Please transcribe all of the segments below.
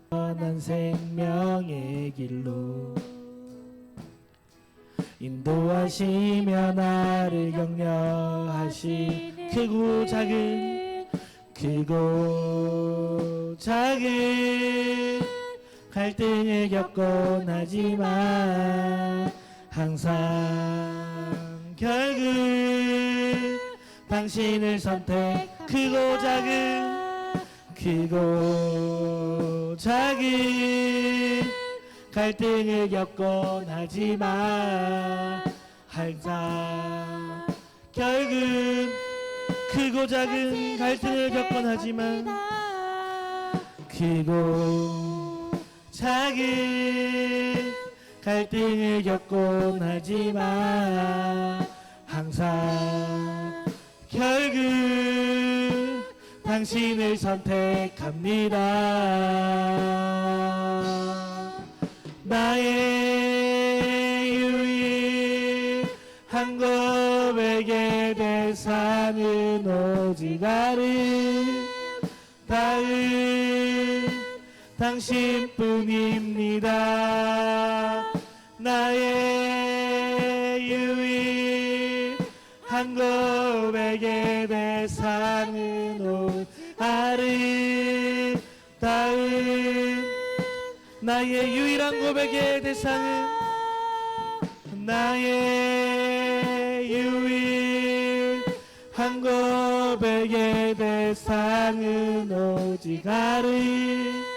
난 생명의 길로 인도하시며 나를 격려하시 크고 작은 갈등을 겪곤 하지만 항상 결국 당신을 선택 크고 작은 갈등을 겪곤 하지만 항상 결국 크고 작은 갈등을 겪곤 하지만 크고 작은 갈등을 겪곤 하지만 항상 결국 당신을 선택합니다. 나의 유일한 고백의 대상은 오직 아름다운 당신뿐입니다. 나의 유일한 고백의 대상은 오직 아름다운 나의 유일한 고백의 대상은 나의 유일한 고백의 대상은 오직 아름다운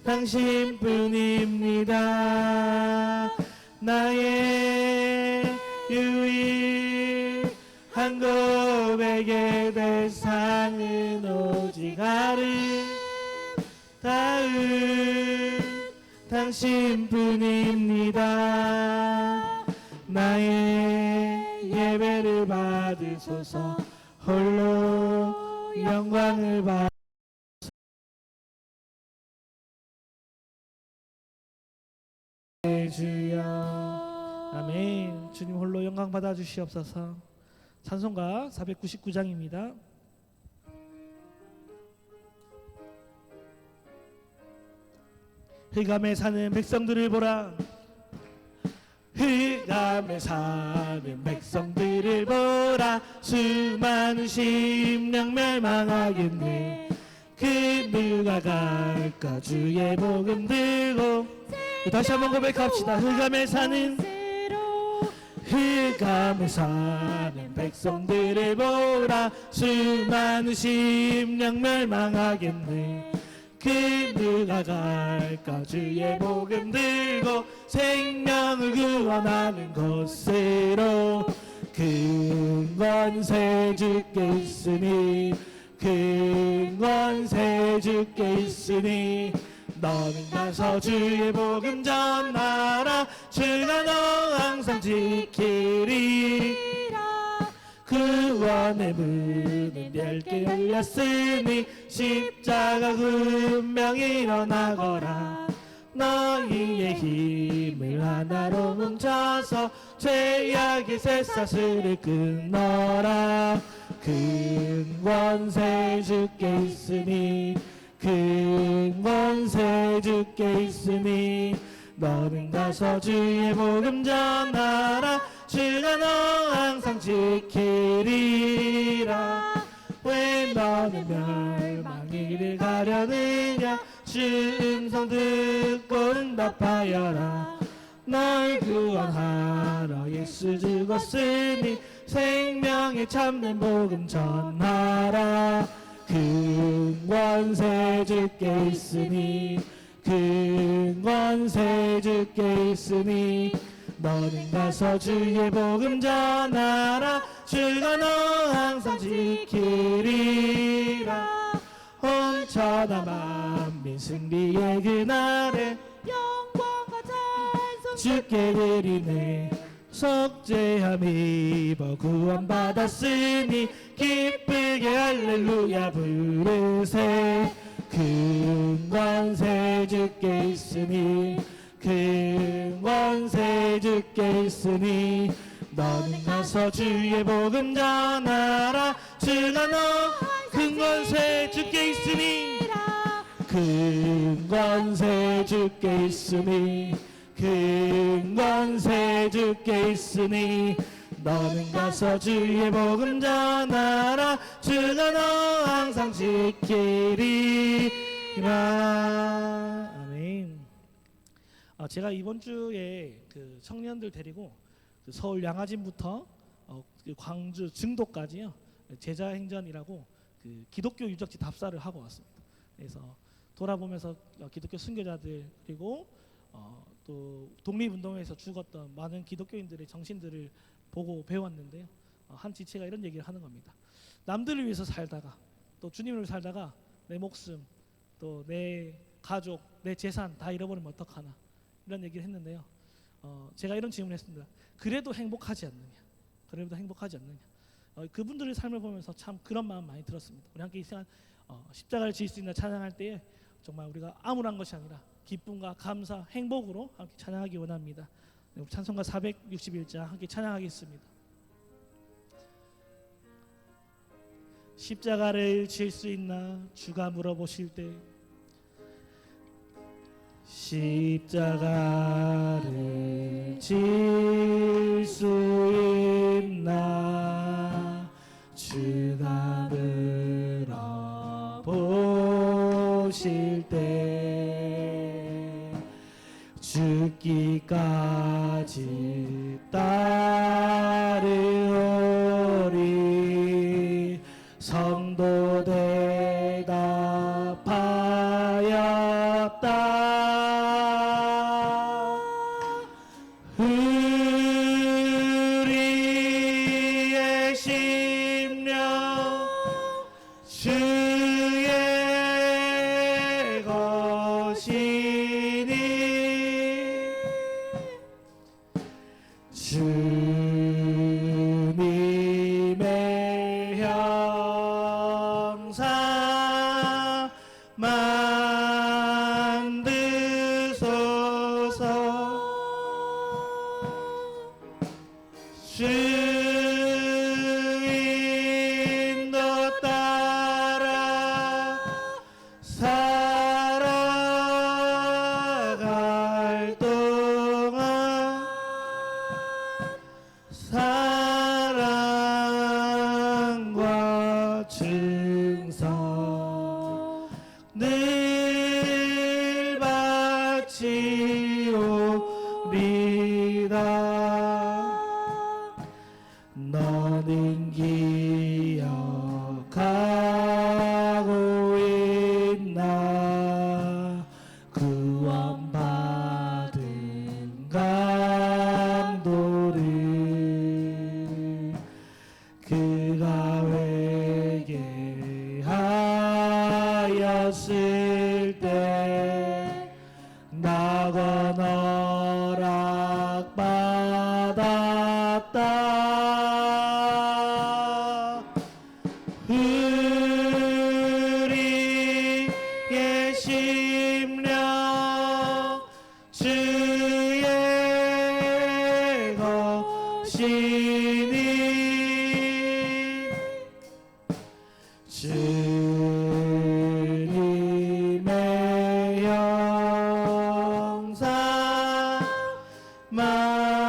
당신뿐입니다. 나의 유일한 고백의 대상은 오직 아름다운 당신뿐입니다. 나의 예배를 받으소서 홀로 영광을 받 주여. 아멘. 주님 홀로 영광 받아 주시옵소서. 찬송가 499장입니다. 흑암에 사는 백성들을 보라. 흑암에 사는 백성들을 보라. 수많은 심령 멸망하겠네. 그 누가 갈까 주의 복음 들고. 다시 한번 고백합시다. 흑암에 사는 백성들을 보라. 수많은 심령 멸망하겠네. 그 누가 갈까 주의 복음 들고. 생명을 구원하는 곳으로. 큰 권세 주께 있으니 큰 권세 주께 있으니 너는 가서 주의 복음 전하라. 주가 너 항상 지키리라. 구원의 문은 얇게 열렸으니 십자가 운명 일어나거라. 너희의 힘을 하나로 뭉쳐서 죄악의 쇠사슬을 끊어라. 큰 권세 주께 있으니 큰 권세 주께 있으니 너는 가서 주의 복음 전하라. 주가 너 항상 지키리라. 왜 너는 멸망이를 가려느냐. 주 음성 듣고 응답하여라. 널 구원하러 예수 죽었으니 생명의 참된 복음 전하라. 큰 권세 주께 있으니 큰 권세 주께 있으니 너는 가서 주의 복음 전하라. 주가 너 항상 지키리라. 온 천하 만민 승리의 그날에 영광과 찬송 주께 드리네. 속죄함 입어 구원받았으니 기쁘게 할렐루야 부르세. 큰 권세 주께 있으니 큰 권세 주께 있으니 너는 가서 주의 복음 전하라. 주가 너 큰 권세 주께 있으니 큰 권세 주께 있으니 큰 권세 주께 있으니 너는 가서 주의 복음 전하라 주가 너 항상 지키리라. 아멘. 제가 이번 주에 그 청년들 데리고 그 서울 양화진부터 그 광주 증도까지요 제자행전이라고 그 기독교 유적지 답사를 하고 왔습니다. 그래서 돌아보면서 기독교 순교자들 그리고 또 독립운동에서 죽었던 많은 기독교인들의 정신들을 보고 배웠는데요. 한 지체가 이런 얘기를 하는 겁니다. 남들을 위해서 살다가 또 주님을 위해 살다가 내 목숨 또 내 가족 내 재산 다 잃어버리면 어떡하나 이런 얘기를 했는데요. 제가 이런 질문을 했습니다. 그래도 행복하지 않느냐? 그래도 행복하지 않느냐? 그분들의 삶을 보면서 참 그런 마음 많이 들었습니다. 우리 함께 이 시간 십자가를 질 수 있는 찬양할 때에 정말 우리가 암울한 것이 아니라 기쁨과 감사, 행복으로 함께 찬양하기 원합니다. 우리 찬송가 461장 함께 찬양하겠습니다. 십자가를 질 수 있나 주가 물어보실 때 십자가를 질 수 있나 주가 물어보실 때 죽기까지 따르오리 성도 대답하였다. 우리의 심령 주의 것이니 주님의 형상 만드소서. 주 인도 따라 살아갈 동안 사랑과 충성 늘 바치오리다. 너는 기억하고 있나 구원받은 강도를 그가 회개하였을 때 낙원 허락받았다. 우리의 심령 주의 것이니 주님의 형상 만드소서.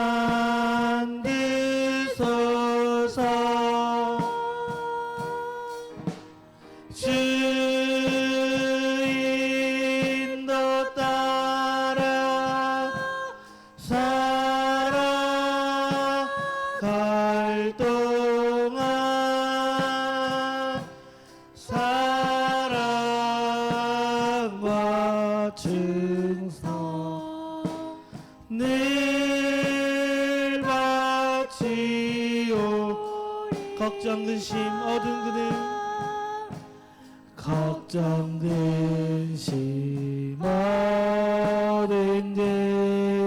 주 인도 따라 살아갈 동안 사랑과 충성 늘 바치오. 걱정 근심 어두운 그늘 걱정 근심 어두운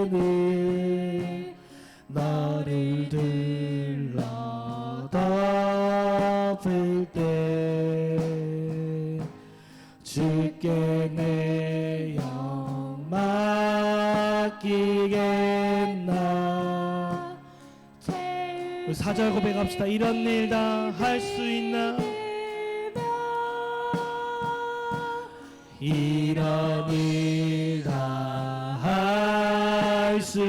그늘 너를 둘러 덮을 때 주께 내 영 맡기겠나. 우리 4절 고백합시다. 이런 일 다 할 수 있나 이런 일 다 할 수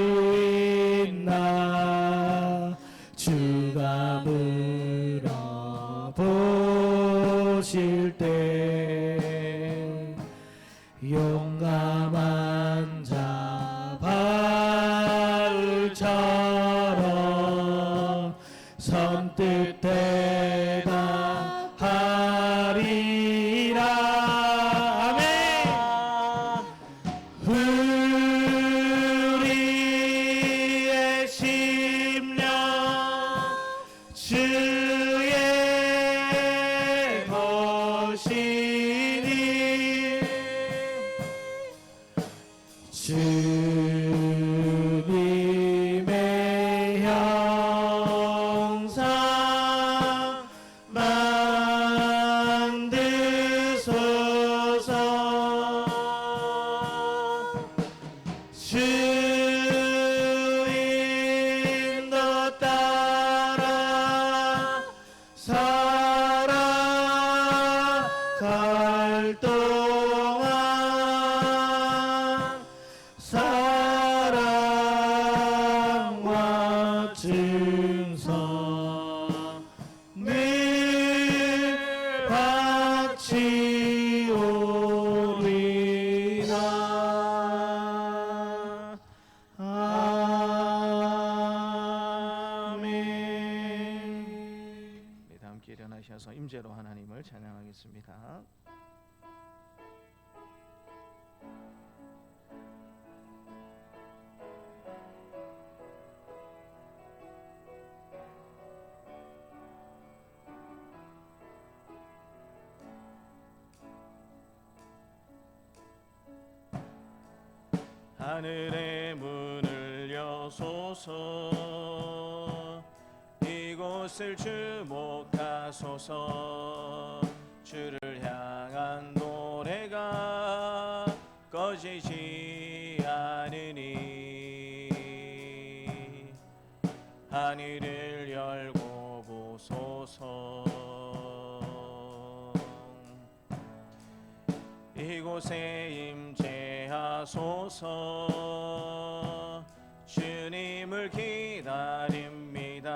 있나 주가 물어보실 때 용감한 자 바울처럼 선뜻 대답하리라. 아멘. 우리의 심령 주의 것이니 주님의 형상 만드소서. 주인도 따라 살아갈 동안 사랑과 증선을 바치오리라. 아멘. 네, 다 함께 일어나셔서 임재로 하나님을 찬양하겠습니다. 하늘의 문을 여소서 이곳을 주목하소서. 주를 향한 노래가 꺼지지 않으니 하늘을 열고 보소서. 이곳에 임재하소서. 주님을 기다립니다.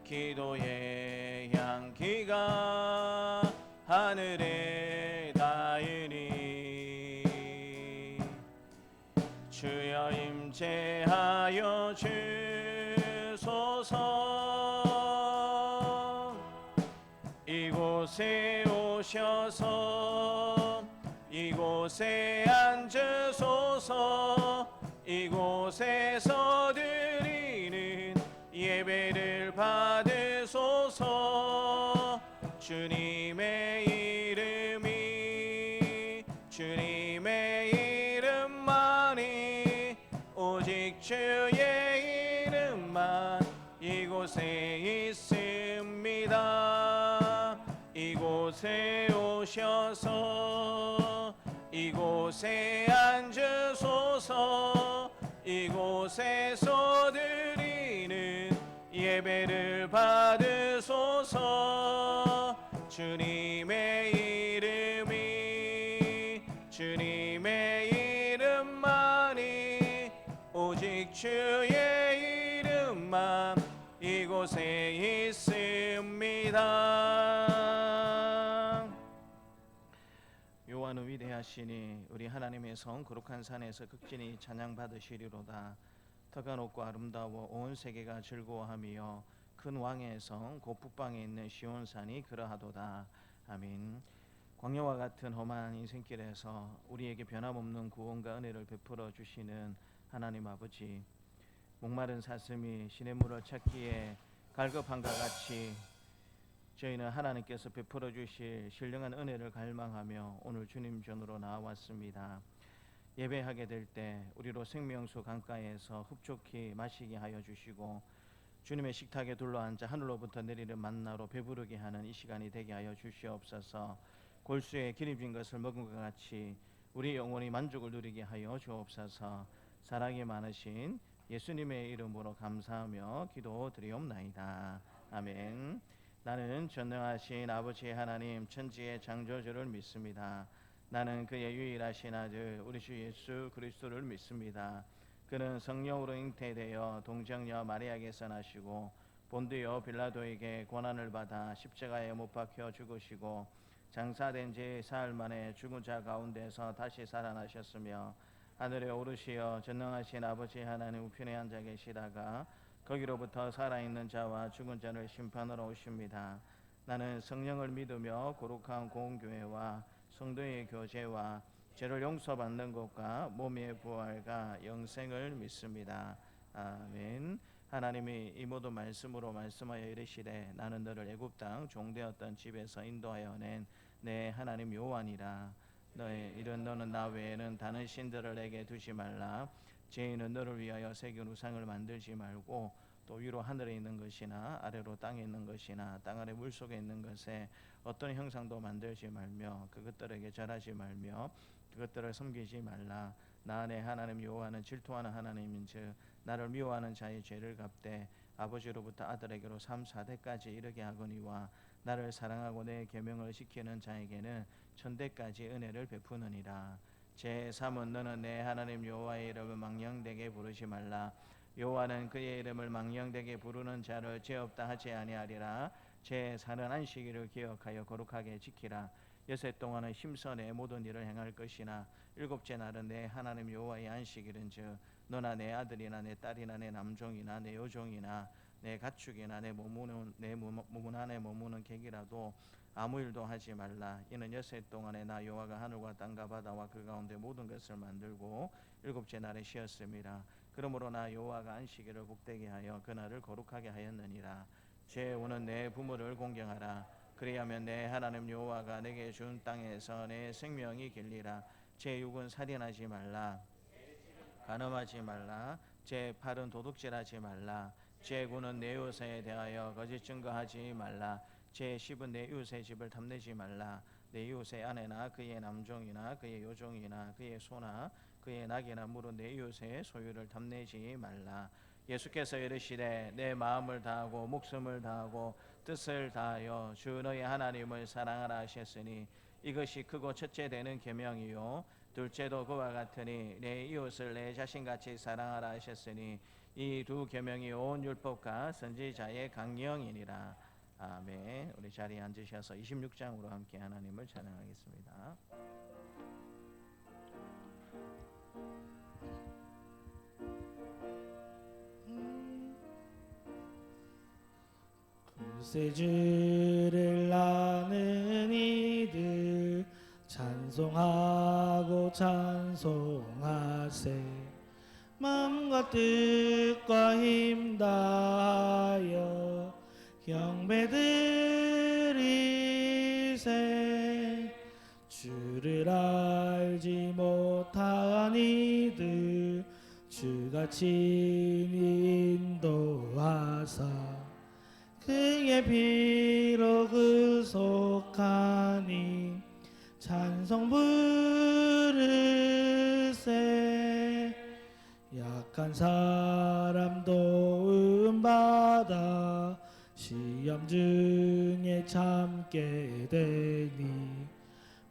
기도의 향기가 하늘에 닿으니 주여 임재하여 주소서. 이곳에 오셔서 이곳에 앉으소서. 이곳에서 드리는 예배를 받으소서. 주님의 주님의 이름만이 오직 주의 이름만 이곳에 있습니다. 이곳에 오셔서 이곳에 앉으소서. 이곳에서 드리는 예배를 받으소서. 주님의 이름만이 오직 주의 이름만 이곳에 있습니다. 요한은 위대하시니 우리 하나님의 성 거룩한 산에서 극진히 찬양 받으시리로다. 터가 높고 아름다워 온 세계가 즐거워하며 큰 왕의 성 곧 북방에 있는 시온산이 그러하도다. 아멘. 광야와 같은 험한 인생길에서 우리에게 변함없는 구원과 은혜를 베풀어 주시는 하나님 아버지, 목마른 사슴이 시냇물을 찾기에 갈급함과 같이 저희는 하나님께서 베풀어 주실 신령한 은혜를 갈망하며 오늘 주님 전으로 나왔습니다. 예배하게 될 때 우리로 생명수 강가에서 흡족히 마시게 하여 주시고 주님의 식탁에 둘러앉아 하늘로부터 내리는 만나로 배부르게 하는 이 시간이 되게 하여 주시옵소서. 골수에 기름진 것을 먹은 것 같이 우리 영혼이 만족을 누리게 하여 주옵소서. 사랑이 많으신 예수님의 이름으로 감사하며 기도드리옵나이다. 아멘. 나는 전능하신 아버지 하나님 천지의 창조주를 믿습니다. 나는 그의 유일하신 아들 우리 주 예수 그리스도를 믿습니다. 그는 성령으로 잉태되어 동정녀 마리아에게서 나시고 본디오 빌라도에게 고난을 받아 십자가에 못 박혀 죽으시고 장사된 지 사흘 만에 죽은 자 가운데서 다시 살아나셨으며 하늘에 오르시어 전능하신 아버지 하나님 우편에 앉아 계시다가 거기로부터 살아있는 자와 죽은 자를 심판하러 오십니다. 나는 성령을 믿으며 거룩한 공교회와 성도의 교제와 죄를 용서받는 것과 몸의 부활과 영생을 믿습니다. 아멘. 하나님이 이 모든 말씀으로 말씀하여 이르시되 나는 너를 애굽 땅 종되었던 집에서 인도하여 낸 내 하나님 여호와니라. 너의 이런 너는 나 외에는 다른 신들을 내게 두지 말라. 죄인은 너를 위하여 새긴 우상을 만들지 말고 또 위로 하늘에 있는 것이나 아래로 땅에 있는 것이나 땅 아래 물속에 있는 것에 어떤 형상도 만들지 말며 그것들에게 절하지 말며 그것들을 섬기지 말라. 나 내 하나님 여호와는 질투하는 하나님인즉 나를 미워하는 자의 죄를 갚되 아버지로부터 아들에게로 3, 4대까지 이르게 하거니와 나를 사랑하고 내 계명을 지키는 자에게는 천대까지 은혜를 베푸느니라. 제3은 너는 내 하나님 여호와의 이름을 망령되게 부르지 말라. 여호와는 그의 이름을 망령되게 부르는 자를 죄 없다 하지 아니하리라. 제4는 안식일을 기억하여 거룩하게 지키라. 여섯 동안은 힘써 내 모든 일을 행할 것이나 일곱째 날은 내 하나님 여호와의 안식일은즉 너나 내 아들이나 내 딸이나 내 남종이나 내 여종이나 내 가축이나 내 몸 안에 머무는 객이라도 아무 일도 하지 말라. 이는 여섯 동안에 나 여호와가 하늘과 땅과 바다와 그 가운데 모든 것을 만들고 일곱째 날에 쉬었음이라. 그러므로 나 여호와가 안식일을 복되게 하여 그날을 거룩하게 하였느니라. 제5는 내 부모를 공경하라. 그리하면 내 하나님 여호와가 내게 준 땅에서 내 생명이 길리라. 제6은 살인하지 말라. 간음하지 말라. 제8은 도둑질하지 말라. 제9는 내 이웃에 대하여 거짓 증거하지 말라. 제10은 내 이웃의 집을 탐내지 말라. 내 이웃의 아내나 그의 남종이나 그의 여종이나 그의 소나 그의 낙이나 물은 내 이웃의 소유를 탐내지 말라. 예수께서 이르시되 내 마음을 다하고 목숨을 다하고 뜻을 다하여 주 너의 하나님을 사랑하라 하셨으니 이것이 크고 첫째 되는 계명이요 둘째도 그와 같으니 내 이웃을 내 자신같이 사랑하라 하셨으니 이 두 계명이 온 율법과 선지자의 강령이니라. 아멘. 우리 자리에 앉으셔서 26장으로 함께 하나님을 찬양하겠습니다. 구세 주를 아는 이들 찬송하고 찬송하세. 마음과 뜻과 힘 다하여 경배드리세. 주를 알지 못한 이들 주가 친히 인도하사 그의 피로 구속하니 찬송 부르세. 약한 사람 도움받아 시험 중에 참게 되니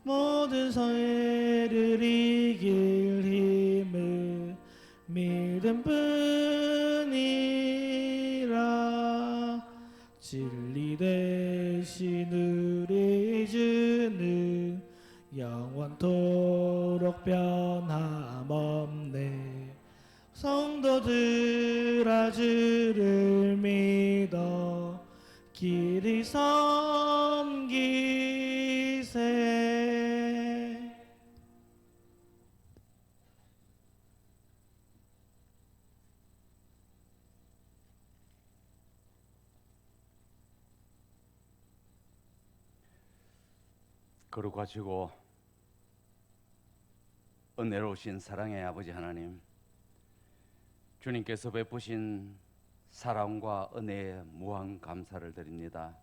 모든 성회를 이길 힘을 믿음 뿐이라. 진리 대신 우리 주는 영원토록 변함없네. 성도들아 주를 믿어 길이 섬기세. 거룩하시고 은혜로우신 사랑의 아버지 하나님, 주님께서 베푸신 사랑과 은혜에 무한 감사를 드립니다.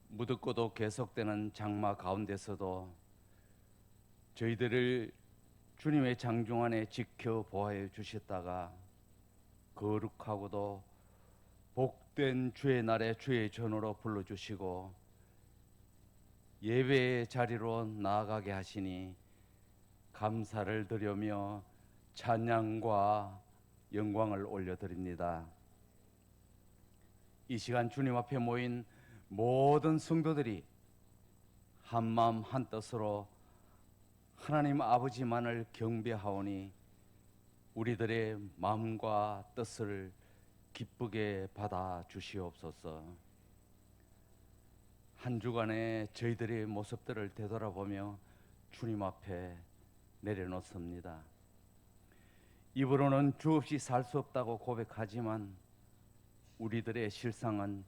무덥고도 계속되는 장마 가운데서도 저희들을 주님의 장중 안에 지켜 보호해 주셨다가 거룩하고도 복된 주의 날에 주의 전으로 불러주시고 예배의 자리로 나아가게 하시니 감사를 드리며 찬양과 영광을 올려드립니다. 이 시간 주님 앞에 모인 모든 성도들이 한마음 한뜻으로 하나님 아버지만을 경배하오니 우리들의 마음과 뜻을 기쁘게 받아 주시옵소서. 한 주간의 저희들의 모습들을 되돌아보며 주님 앞에 내려놓습니다. 입으로는 주 없이 살 수 없다고 고백하지만 우리들의 실상은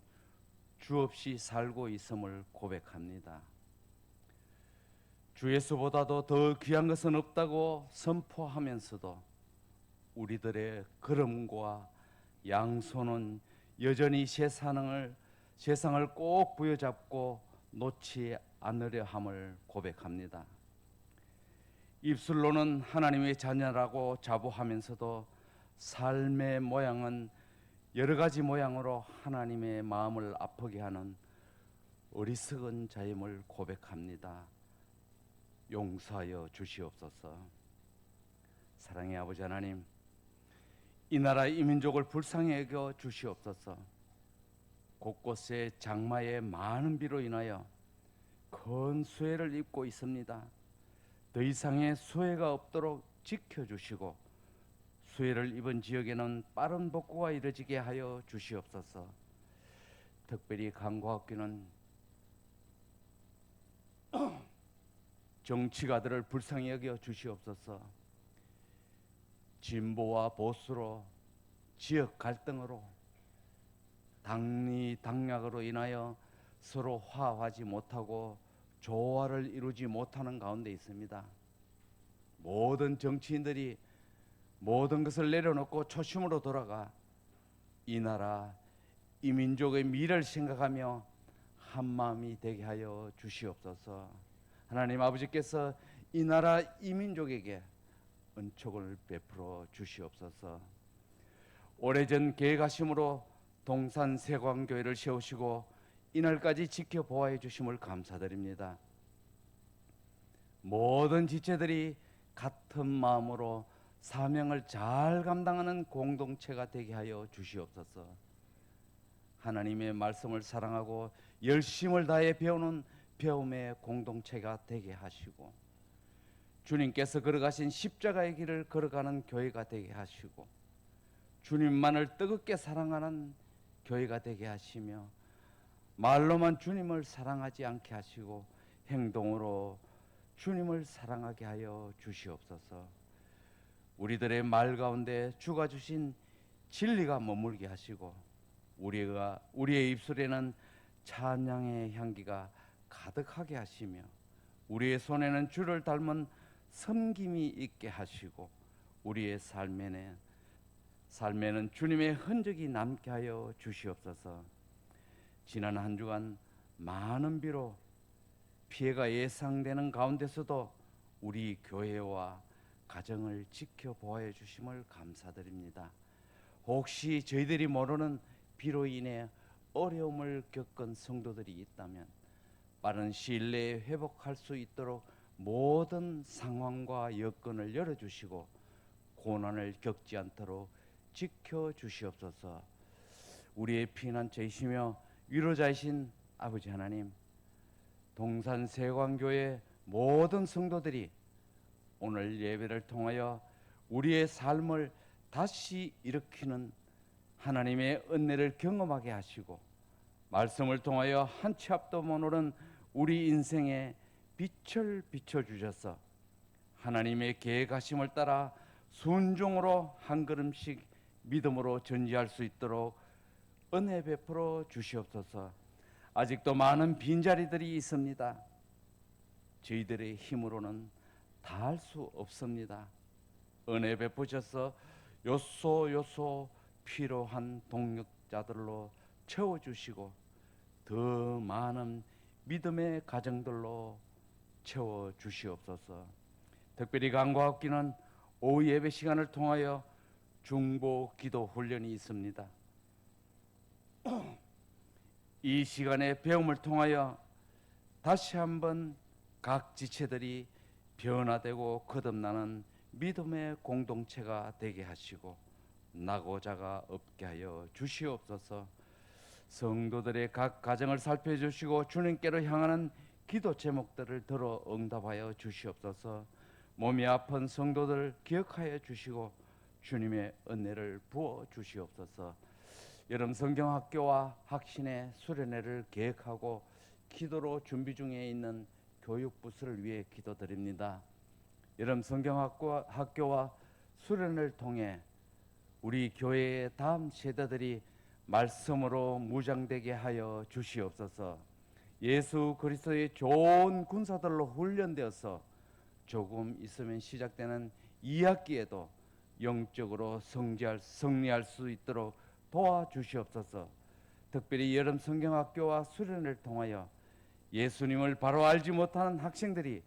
주 없이 살고 있음을 고백합니다. 주 예수보다도 더 귀한 것은 없다고 선포하면서도 우리들의 걸음과 양손은 여전히 세상을 꼭 부여잡고 놓지 않으려 함을 고백합니다. 입술로는 하나님의 자녀라고 자부하면서도 삶의 모양은 여러 가지 모양으로 하나님의 마음을 아프게 하는 어리석은 자임을 고백합니다. 용서하여 주시옵소서. 사랑의 아버지 하나님, 이 나라 이 민족을 불쌍히 여겨 주시옵소서. 곳곳에 장마의 많은 비로 인하여 큰 수해를 입고 있습니다. 더 이상의 수해가 없도록 지켜주시고 수해를 입은 지역에는 빠른 복구가 이루어지게 하여 주시옵소서. 특별히 강구학교는 정치가들을 불쌍히 여겨 주시옵소서. 진보와 보수로 지역 갈등으로 당리 당략으로 인하여 서로 화합하지 못하고 조화를 이루지 못하는 가운데 있습니다. 모든 정치인들이 모든 것을 내려놓고 초심으로 돌아가 이 나라 이 민족의 미래를 생각하며 한마음이 되게 하여 주시옵소서. 하나님 아버지께서 이 나라 이 민족에게 은총을 베풀어 주시옵소서. 오래전 계획하심으로 동산 세광교회를 세우시고 이날까지 지켜보아해 주심을 감사드립니다. 모든 지체들이 같은 마음으로 사명을 잘 감당하는 공동체가 되게 하여 주시옵소서. 하나님의 말씀을 사랑하고 열심을 다해 배우는 배움의 공동체가 되게 하시고 주님께서 걸어가신 십자가의 길을 걸어가는 교회가 되게 하시고 주님만을 뜨겁게 사랑하는 교회가 되게 하시며 말로만 주님을 사랑하지 않게 하시고 행동으로 주님을 사랑하게 하여 주시옵소서. 우리들의 말 가운데 주가 주신 진리가 머물게 하시고 우리의 입술에는 찬양의 향기가 가득하게 하시며 우리의 손에는 주를 닮은 섬김이 있게 하시고 우리의 삶에는 주님의 흔적이 남게 하여 주시옵소서. 지난 한 주간 많은 비로 피해가 예상되는 가운데서도 우리 교회와 가정을 지켜보아 주심을 감사드립니다. 혹시 저희들이 모르는 비로 인해 어려움을 겪은 성도들이 있다면 빠른 시일 내에 회복할 수 있도록 모든 상황과 여건을 열어주시고 고난을 겪지 않도록 지켜주시옵소서. 우리의 피난처이시며 위로자이신 아버지 하나님, 동산 세광교회 모든 성도들이 오늘 예배를 통하여 우리의 삶을 다시 일으키는 하나님의 은혜를 경험하게 하시고 말씀을 통하여 한 치 앞도 못 오른 우리 인생에 빛을 비춰주셔서 하나님의 계획하심을 따라 순종으로 한 걸음씩 믿음으로 전지할 수 있도록 은혜 베풀어 주시옵소서. 아직도 많은 빈자리들이 있습니다. 저희들의 힘으로는 다 할 수 없습니다. 은혜 베푸셔서 요소 필요한 동력자들로 채워주시고 더 많은 믿음의 가정들로 채워주시옵소서. 특별히 강과학기는 오후 예배 시간을 통하여 중보 기도 훈련이 있습니다. 이 시간에 배움을 통하여 다시 한번 각 지체들이 변화되고 거듭나는 믿음의 공동체가 되게 하시고 낙오자가 없게 하여 주시옵소서. 성도들의 각 가정을 살펴주시고 주님께로 향하는 기도 제목들을 들어 응답하여 주시옵소서. 몸이 아픈 성도들 기억하여 주시고 주님의 은혜를 부어 주시옵소서. 여름 성경학교와 학신의 수련회를 계획하고 기도로 준비 중에 있는 교육부서를 위해 기도드립니다. 여름 성경학교와 수련회를 통해 우리 교회의 다음 세대들이 말씀으로 무장되게 하여 주시옵소서. 예수 그리스도의 좋은 군사들로 훈련되어서 조금 있으면 시작되는 2학기에도 영적으로 승리할 수 있도록 도와주시옵소서. 특별히 여름 성경학교와 수련을 통하여 예수님을 바로 알지 못하는 학생들이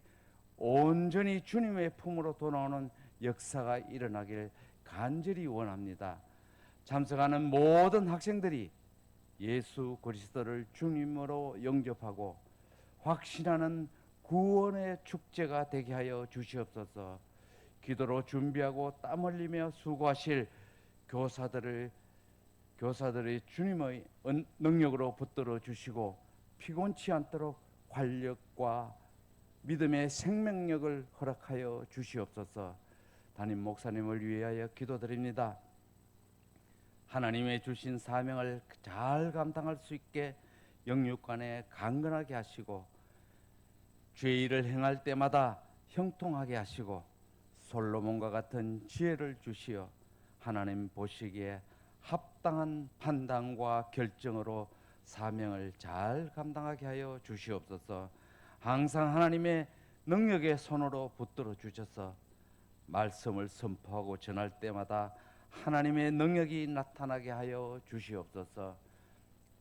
온전히 주님의 품으로 돌아오는 역사가 일어나길 간절히 원합니다. 참석하는 모든 학생들이 예수 그리스도를 주님으로 영접하고 확신하는 구원의 축제가 되게 하여 주시옵소서. 기도로 준비하고 땀 흘리며 수고하실 교사들의 주님의 능력으로 붙들어 주시고 피곤치 않도록 활력과 믿음의 생명력을 허락하여 주시옵소서. 담임 목사님을 위하여 기도드립니다. 하나님의 주신 사명을 잘 감당할 수 있게 영육간에 강건하게 하시고 죄의 일을 행할 때마다 형통하게 하시고 솔로몬과 같은 지혜를 주시어 하나님 보시기에 합당한 판단과 결정으로 사명을 잘 감당하게 하여 주시옵소서. 항상 하나님의 능력의 손으로 붙들어 주셔서 말씀을 선포하고 전할 때마다 하나님의 능력이 나타나게 하여 주시옵소서.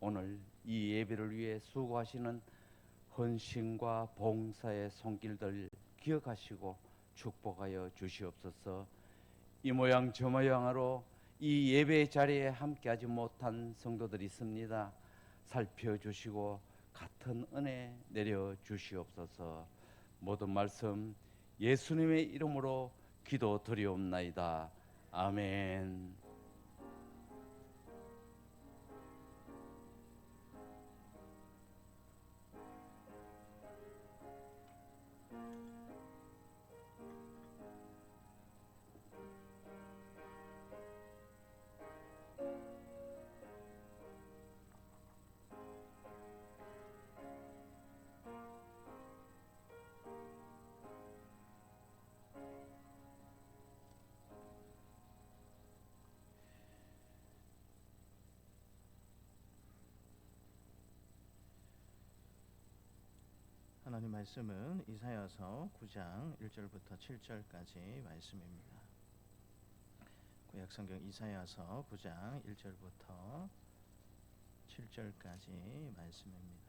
오늘 이 예배를 위해 수고하시는 헌신과 봉사의 손길들 기억하시고 축복하여 주시옵소서. 이 모양 저 모양으로 이 예배 자리에 함께하지 못한 성도들이 있습니다. 살펴주시고 같은 은혜 내려 주시옵소서. 모든 말씀 예수님의 이름으로 기도드리옵나이다. 아멘. 하나님 말씀은 이사야서 9장 1절부터 7절까지 말씀입니다. 구약성경 이사야서 9장 1절부터 7절까지 말씀입니다.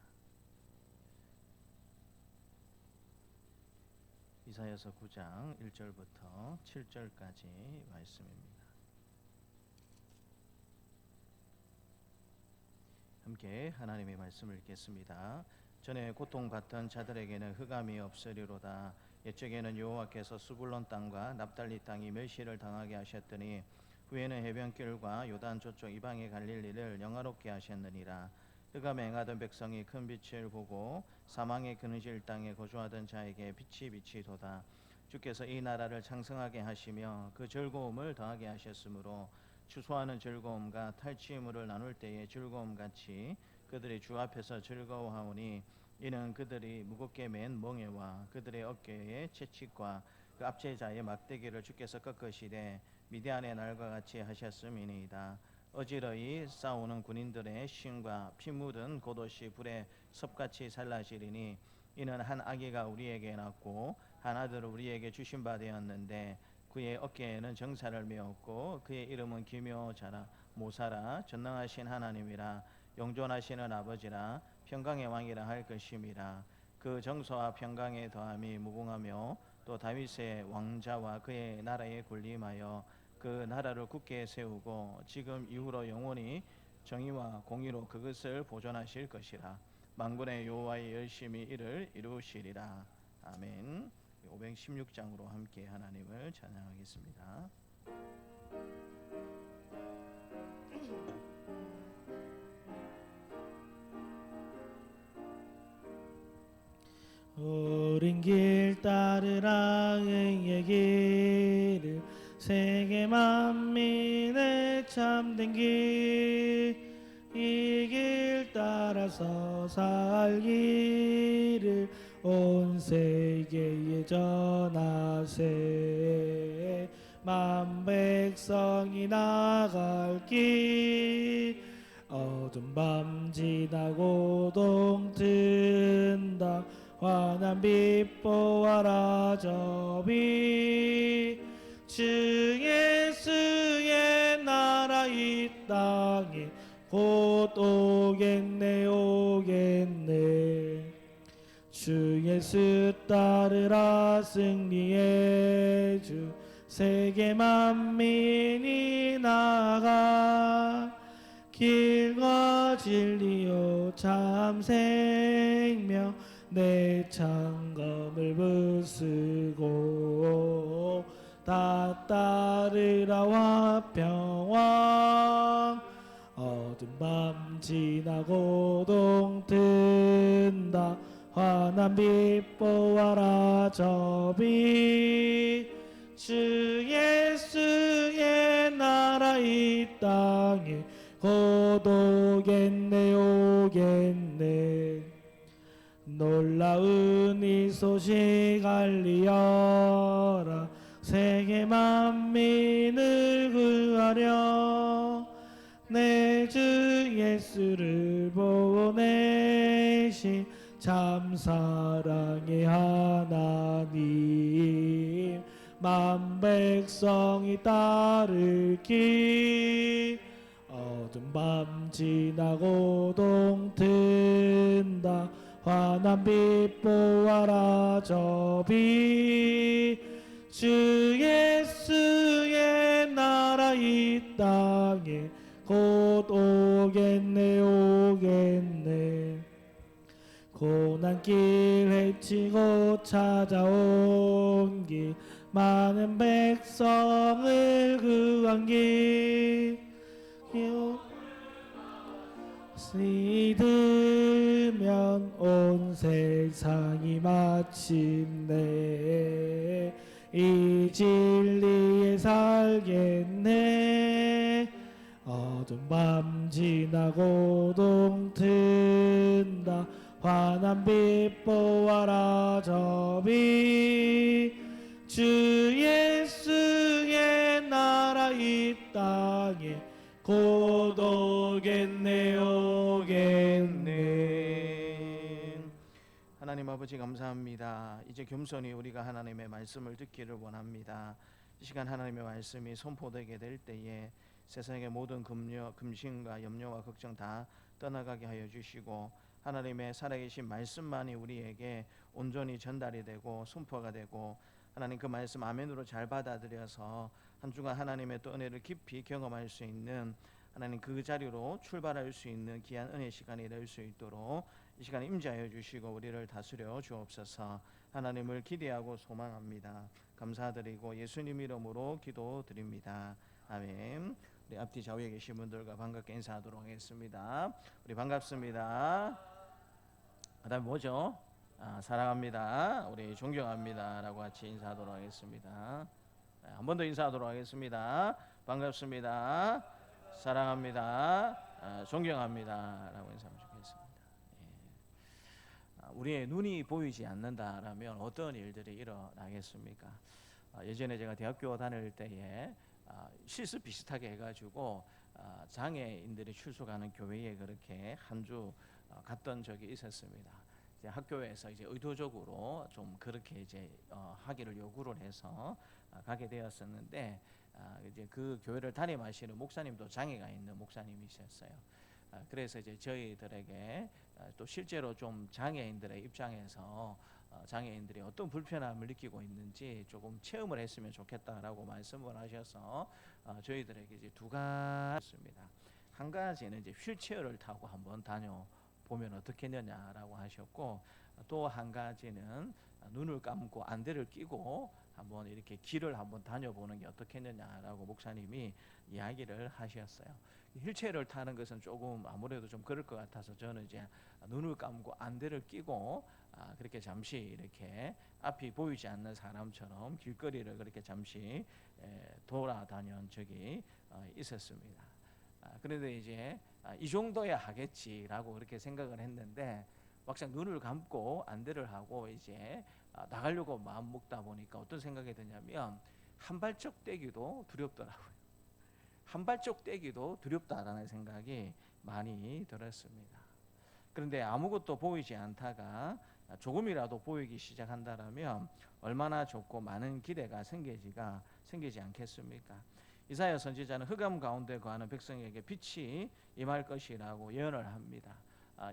이사야서 9장 1절부터 7절까지 말씀입니다. 함께 하나님의 말씀을 읽겠습니다. 전에 고통받던 자들에게는 흑암이 없으리로다. 옛적에는 여호와께서 수불론 땅과 납달리 땅이 멸시를 당하게 하셨더니 후에는 해변길과 요단 저쪽 이방의 갈릴리를 영화롭게 하셨느니라. 흑암에 행하던 백성이 큰 빛을 보고 사망의 그늘질 땅에 거주하던 자에게 빛이 비치도다. 주께서 이 나라를 창성하게 하시며 그 즐거움을 더하게 하셨으므로 추수하는 즐거움과 탈취물을 나눌 때의 즐거움같이 그들이 주 앞에서 즐거워하오니 이는 그들이 무겁게 맨 멍에와 그들의 어깨에 채찍과 그 압제자의 막대기를 주께서 꺾으시되 미디안의 날과 같이 하셨음이니이다. 어지러이 싸우는 군인들의 신과 피 묻은 겉옷이 불에 섭같이 살라지리니 이는 한 아기가 우리에게 낳고 한 아들을 우리에게 주신 바 되었는데 그의 어깨에는 정사를 메었고 그의 이름은 기묘자라 모사라 전능하신 하나님이라 영존하시는 아버지라 평강의 왕이라 할 것임이라. 그 정서와 평강의 더함이 무궁하며 또 다윗의 왕자와 그의 나라에 군림하여 그 나라를 굳게 세우고 지금 이후로 영원히 정의와 공의로 그것을 보존하실 것이라. 만군의 여호와의 열심히 이를 이루시리라. 아멘. 516장으로 함께 하나님을 찬양하겠습니다. 오랜 길 따르라 의의 길을 세계 만민의 참된 길 이 길 따라서 살기를 온 세계에 전하세 만 백성이 나갈 길 어두운 밤 지나고 동튼다 환한 빛 보아라 저비 주 예수의 나라 이 땅에 곧 오겠네 오겠네 주 예수 따르라 승리의 주 세계 만민이 나가 길과 진리요 참 생명 내 창검을 부수고 다 따르라 화평왕 어두운 밤 지나고 동튼다 환한 빛 보아라 저비 주 예수의 나라 이 땅에 곧 오겠네 오겠네 놀라운 이 소식 알리어라 세계 만민을 구하려 내 주 예수를 보내신 참 사랑의 하나님 만 백성이 따를 길 어두운 밤 지나고 동튼다 환한 빛 보아라 저비 주 예수의 나라 이 땅에 곧 오겠네 오겠네 고난길 헤치고 찾아온 길 많은 백성을 구한 길 믿으면 온 세상이 마침내 이 진리에 살겠네 어두운 밤 지나고 동튼다 환한 빛 보아라 저비 주 예수의 나라 이 땅에 곧 오겠네 오겠네. 하나님 아버지 감사합니다. 이제 겸손히 우리가 하나님의 말씀을 듣기를 원합니다. 이 시간 하나님의 말씀이 선포되게 될 때에 세상의 모든 금신과 염려와 걱정 다 떠나가게 하여 주시고 하나님의 살아계신 말씀만이 우리에게 온전히 전달이 되고 선포가 되고 하나님 그 말씀 아멘으로 잘 받아들여서 한 주간 하나님의 또 은혜를 깊이 경험할 수 있는 하나님 그 자리로 출발할 수 있는 귀한 은혜 시간이 될 수 있도록 이 시간에 임재하여 주시고 우리를 다스려 주옵소서. 하나님을 기대하고 소망합니다. 감사드리고 예수님 이름으로 기도드립니다. 아멘. 우리 앞뒤 좌우에 계신 분들과 반갑게 인사하도록 하겠습니다. 우리 반갑습니다. 그다음에 뭐죠? 사랑합니다. 우리 존경합니다. 라고 같이 인사하도록 하겠습니다. 한 번 더 인사하도록 하겠습니다. 반갑습니다. 사랑합니다. 존경합니다. 라고 인사하면 좋겠습니다. 우리의 눈이 보이지 않는다라면 어떤 일들이 일어나겠습니까? 예전에 제가 대학교 다닐 때에 실습 비슷하게 해가지고 장애인들이 출석하는 교회에 그렇게 한 주 갔던 적이 있었습니다. 이제 학교에서 이제 의도적으로 좀 그렇게 이제 하기를 요구를 해서 가게 되었었는데 이제 그 교회를 담임하시는 목사님도 장애가 있는 목사님이셨어요. 그래서 이제 저희들에게 또 실제로 좀 장애인들의 입장에서 장애인들이 어떤 불편함을 느끼고 있는지 조금 체험을 했으면 좋겠다라고 말씀을 하셔서 저희들에게 이제 두 가지입니다. 한 가지는 이제 휠체어를 타고 한번 다녀 보면 어떻겠느냐라고 하셨고, 또 한 가지는 눈을 감고 안대를 끼고 한번 이렇게 길을 한번 다녀보는 게 어떻겠느냐라고 목사님이 이야기를 하셨어요. 휠체어를 타는 것은 조금 아무래도 좀 그럴 것 같아서 저는 이제 눈을 감고 안대를 끼고 그렇게 잠시 이렇게 앞이 보이지 않는 사람처럼 길거리를 그렇게 잠시 돌아다닌 적이 있었습니다. 그런데 이제 이 정도야 하겠지라고 그렇게 생각을 했는데, 막상 눈을 감고 안대를 하고 이제 나가려고 마음 먹다 보니까 어떤 생각이 드냐면, 한 발짝 떼기도 두렵더라고요. 한 발짝 떼기도 두렵다라는 생각이 많이 들었습니다. 그런데 아무것도 보이지 않다가 조금이라도 보이기 시작한다라면 얼마나 좋고 많은 기대가 생기지 않겠습니까? 이사야 선지자는 흑암 가운데 거하는 백성에게 빛이 임할 것이라고 예언을 합니다.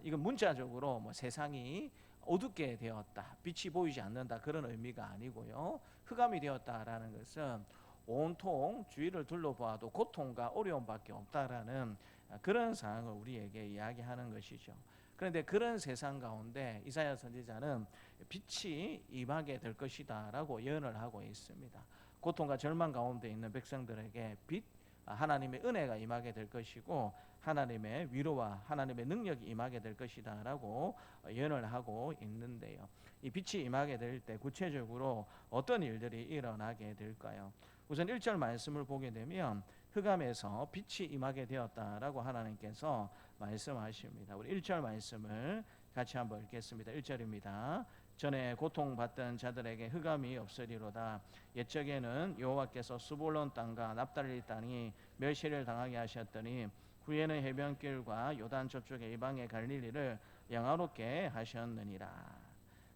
이건 문자적으로 뭐 세상이 어둡게 되었다, 빛이 보이지 않는다, 그런 의미가 아니고요. 흑암이 되었다라는 것은 온통 주위를 둘러보아도 고통과 어려움밖에 없다라는 그런 상황을 우리에게 이야기하는 것이죠. 그런데 그런 세상 가운데 이사야 선지자는 빛이 임하게 될 것이다라고 예언을 하고 있습니다. 고통과 절망 가운데 있는 백성들에게 빛, 하나님의 은혜가 임하게 될 것이고, 하나님의 위로와 하나님의 능력이 임하게 될 것이다라고 예언을 하고 있는데요. 이 빛이 임하게 될 때 구체적으로 어떤 일들이 일어나게 될까요? 우선 1절 말씀을 보게 되면 흑암에서 빛이 임하게 되었다라고 하나님께서 말씀하십니다. 우리 1절 말씀을 같이 한번 읽겠습니다. 1절입니다. 전에 고통받던 자들에게 흑암이 없으리로다. 옛적에는 여호와께서 스불론 땅과 납달리 땅이 멸시를 당하게 하셨더니 후에는 해변길과 요단 저쪽의 이방의 갈릴리를 영화롭게 하셨느니라.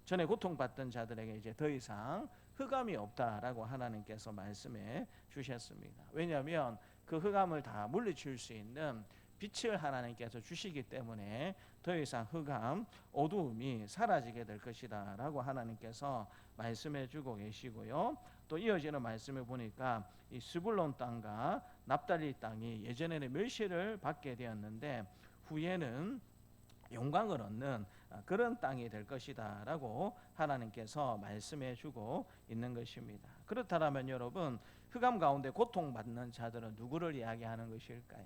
전에 고통받던 자들에게 이제 더 이상 흑암이 없다라고 하나님께서 말씀해 주셨습니다. 왜냐하면 그 흑암을 다 물리칠 수 있는 빛을 하나님께서 주시기 때문에 더 이상 흑암, 어두움이 사라지게 될 것이다 라고 하나님께서 말씀해 주고 계시고요. 또 이어지는 말씀을 보니까 이 스불론 땅과 납달리 땅이 예전에는 멸시를 받게 되었는데 후에는 영광을 얻는 그런 땅이 될 것이다 라고 하나님께서 말씀해 주고 있는 것입니다. 그렇다면 여러분, 흑암 가운데 고통받는 자들은 누구를 이야기하는 것일까요?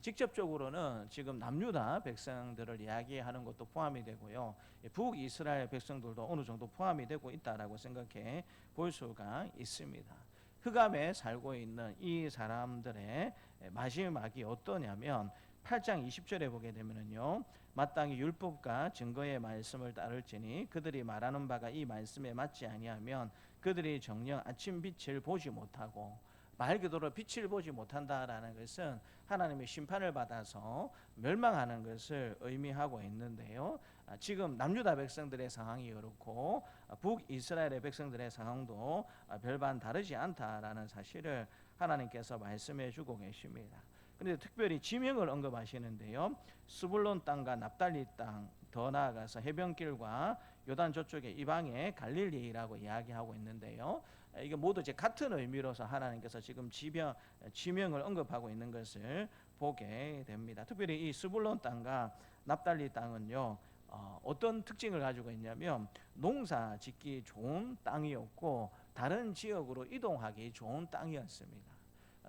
직접적으로는 지금 남유다 백성들을 이야기하는 것도 포함이 되고요, 북이스라엘 백성들도 어느 정도 포함이 되고 있다라고 생각해 볼 수가 있습니다. 흑암에 살고 있는 이 사람들의 마지막이 어떠냐면 8장 20절에 보게 되면요, 마땅히 율법과 증거의 말씀을 따를지니 그들이 말하는 바가 이 말씀에 맞지 아니하면 그들이 정녕 아침 빛을 보지 못하고, 말 그대로 빛을 보지 못한다라는 것은 하나님의 심판을 받아서 멸망하는 것을 의미하고 있는데요. 지금 남유다 백성들의 상황이 그렇고 북이스라엘의 백성들의 상황도 별반 다르지 않다라는 사실을 하나님께서 말씀해 주고 계십니다. 그런데 특별히 지명을 언급하시는데요, 스불론 땅과 납달리 땅, 더 나아가서 해변길과 요단 저쪽의 이방의 갈릴리라고 이야기하고 있는데요, 이게 모두 이제 같은 의미로서 하나님께서 지금 지명을 언급하고 있는 것을 보게 됩니다. 특별히 이 스불론 땅과 납달리 땅은요, 어떤 특징을 가지고 있냐면 농사 짓기 좋은 땅이었고 다른 지역으로 이동하기 좋은 땅이었습니다.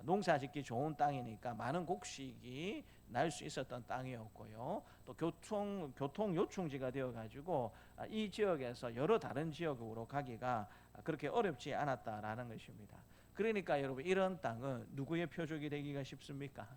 농사 짓기 좋은 땅이니까 많은 곡식이 날 수 있었던 땅이었고요, 또 교통 요충지가 되어 가지고 이 지역에서 여러 다른 지역으로 가기가 그렇게 어렵지 않았다라는 것입니다. 그러니까 여러분, 이런 땅은 누구의 표적이 되기가 쉽습니까?